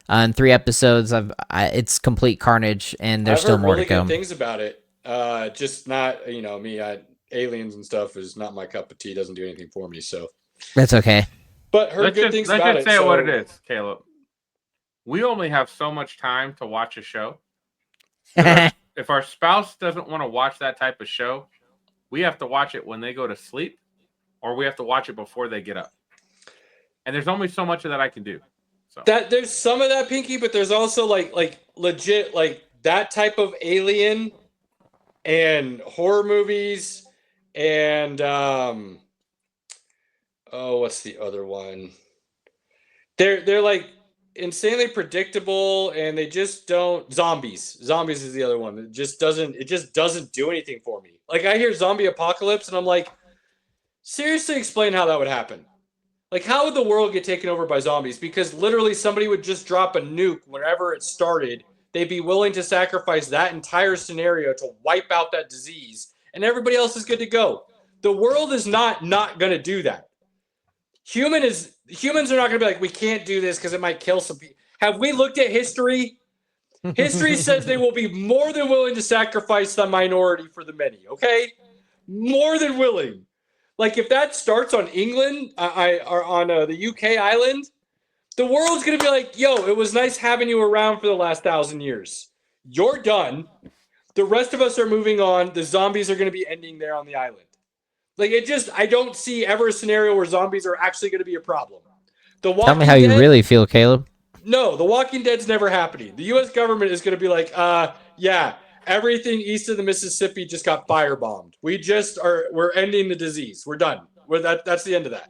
In 3 episodes, it's complete carnage, and there's still more to come. I've heard really good things about it. Just not, me. Aliens and stuff is not my cup of tea. Doesn't do anything for me. So that's okay. But heard good things about it. Let's just say what it is, Caleb. We only have so much time to watch a show. If our spouse doesn't want to watch that type of show, we have to watch it when they go to sleep, or we have to watch it before they get up. And there's only so much of that I can do. So. That there's some of that, Pinky, but there's also like legit like that type of alien and horror movies and what's the other one? They're like insanely predictable, and they just don't. Zombies is the other one. It just doesn't do anything for me. Like, I hear zombie apocalypse and I'm like, seriously, explain how that would happen. Like, how would the world get taken over by zombies? Because literally somebody would just drop a nuke whenever it started. They'd be willing to sacrifice that entire scenario to wipe out that disease, and everybody else is good to go. The world is not going to do that. Humans are not going to be like, we can't do this because it might kill some people. Have we looked at history? History says they will be more than willing to sacrifice the minority for the many, okay? More than willing. Like, if that starts on England, or on the UK island, The world's going to be like, yo, it was nice having you around for the last 1,000 years. You're done. The rest of us are moving on. The zombies are going to be ending there on the island. Like, I don't see ever a scenario where zombies are actually going to be a problem. Tell me how you really feel, Caleb. No, The Walking Dead's never happening. The U.S. government is going to be like, yeah, everything east of the Mississippi just got firebombed. We're ending the disease. We're done. That's the end of that.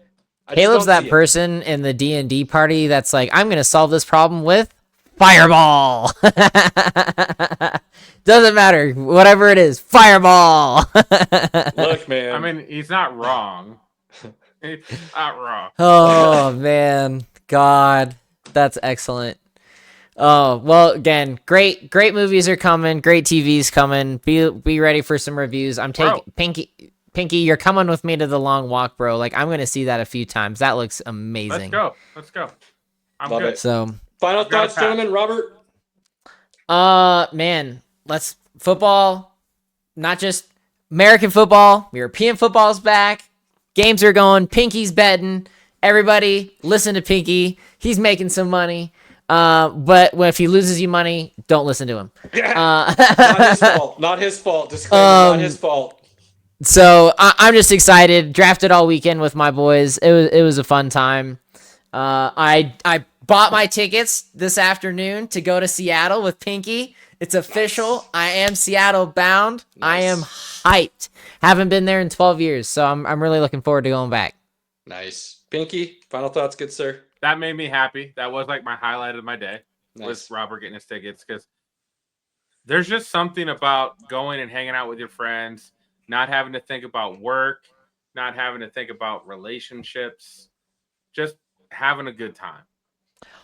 Caleb's that person in the D&D party that's like, I'm going to solve this problem with fireball. Doesn't matter. Whatever it is, fireball. Look, man. I mean, he's not wrong. He's not wrong. Oh, man. God, that's excellent. Oh, well, again, great movies are coming. Great TV's coming. Be ready for some reviews. I'm taking Pinky, you're coming with me to the long walk, bro. Like, I'm going to see that a few times. That looks amazing. Let's go. I'm Love good. it. So, final thoughts, gentlemen. Robert? Man, let's football, not just American football. European football's back. Games are going. Pinky's betting. Everybody, listen to Pinky. He's making some money. But if he loses you money, don't listen to him. Not his fault. Not his fault. Disclaimer, not his fault. So I'm just excited. Drafted all weekend with my boys. It was a fun time. I bought my tickets this afternoon to go to Seattle with Pinky. It's official. Nice. I am Seattle bound. Nice. I am hyped. Haven't been there in 12 years, so I'm really looking forward to going back. Nice. Pinky, final thoughts, good sir? That made me happy. That was like my highlight of my day. Nice. Was Robert getting his tickets, because there's just something about going and hanging out with your friends, not having to think about work, not having to think about relationships, just having a good time.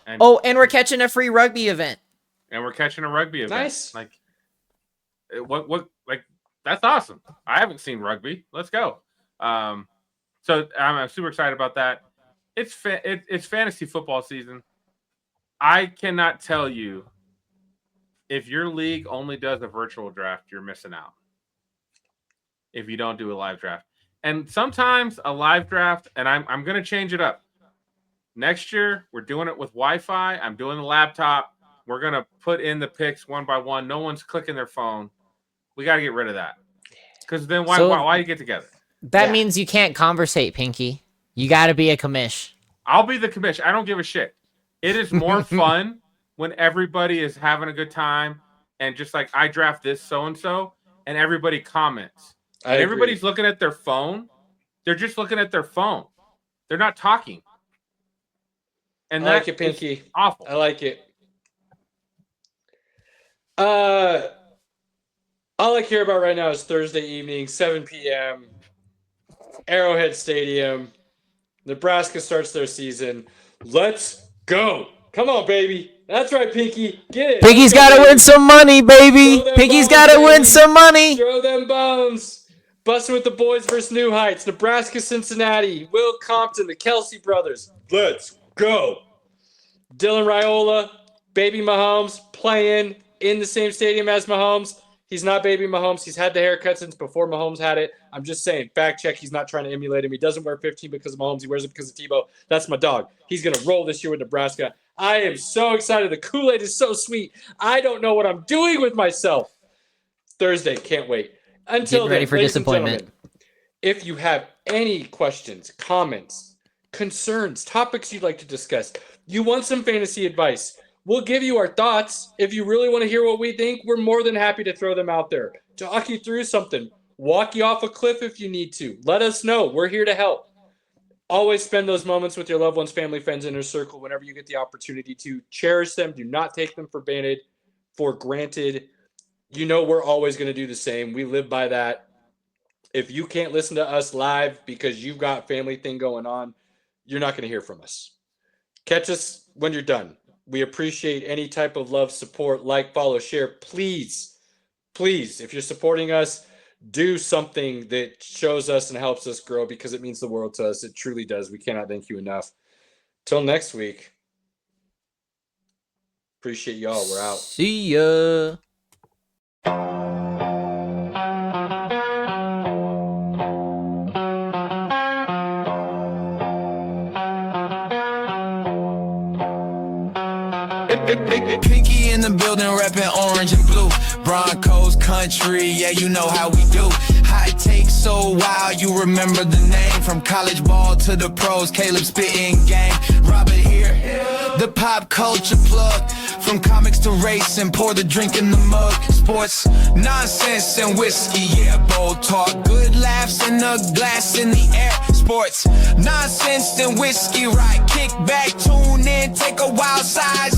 And we're catching a free rugby event. Nice. Like, like, that's awesome. I haven't seen rugby. Let's go. So I'm super excited about that. It's fantasy football season. I cannot tell you, if your league only does a virtual draft, you're missing out. If you don't do a live draft. And sometimes a live draft, and I'm going to change it up. Next year, we're doing it with Wi-Fi. I'm doing the laptop. We're going to put in the picks one by one. No one's clicking their phone. We got to get rid of that. Because then why do you get together? That means you can't conversate, Pinky. You got to be a commish. I'll be the commish. I don't give a shit. It is more fun when everybody is having a good time and just like, I draft this so-and-so, and everybody comments. And everybody's looking at their phone. They're just looking at their phone. They're not talking. And I like it, Pinky. Awful. I like it. All I care about right now is Thursday evening, 7 p.m., Arrowhead Stadium. Nebraska starts their season. Let's go. Come on, baby. That's right, Pinky. Get it. Pinky's got to win some money, baby. Pinky's got to win some money. Throw them bones. Busting with the boys versus New Heights. Nebraska, Cincinnati. Will Compton, the Kelsey brothers. Let's go. Dylan Raiola, baby Mahomes, playing in the same stadium as Mahomes. He's not baby Mahomes. He's had the haircut since before Mahomes had it. I'm just saying, fact check, he's not trying to emulate him. He doesn't wear 15 because of Mahomes. He wears it because of Tebow. That's my dog. He's going to roll this year with Nebraska. I am so excited. The Kool-Aid is so sweet. I don't know what I'm doing with myself. Thursday, can't wait. Until Getting ready for disappointment. If you have any questions, comments, concerns, topics you'd like to discuss, you want some fantasy advice, we'll give you our thoughts. If you really want to hear what we think, we're more than happy to throw them out there. Talk you through something. Walk you off a cliff if you need to. Let us know. We're here to help. Always spend those moments with your loved ones, family, friends, inner circle whenever you get the opportunity to. Cherish them. Do not take them for granted. You know we're always going to do the same. We live by that. If you can't listen to us live because you've got family thing going on, you're not going to hear from us. Catch us when you're done. We appreciate any type of love, support, like, follow, share. Please, if you're supporting us, do something that shows us and helps us grow because it means the world to us. It truly does. We cannot thank you enough. Till next week. Appreciate y'all. We're out. See ya. Pinky in the building, reppin' orange and blue. Broncos country, yeah, you know how we do. High take so wild, you remember the name. From college ball to the pros, Caleb spitting game. Robert here, the pop culture plug. From comics to racing, pour the drink in the mug. Sports, nonsense and whiskey, yeah, bold talk. Good laughs and a glass in the air. Sports, nonsense and whiskey, right? Kick back, tune in, take a wild size.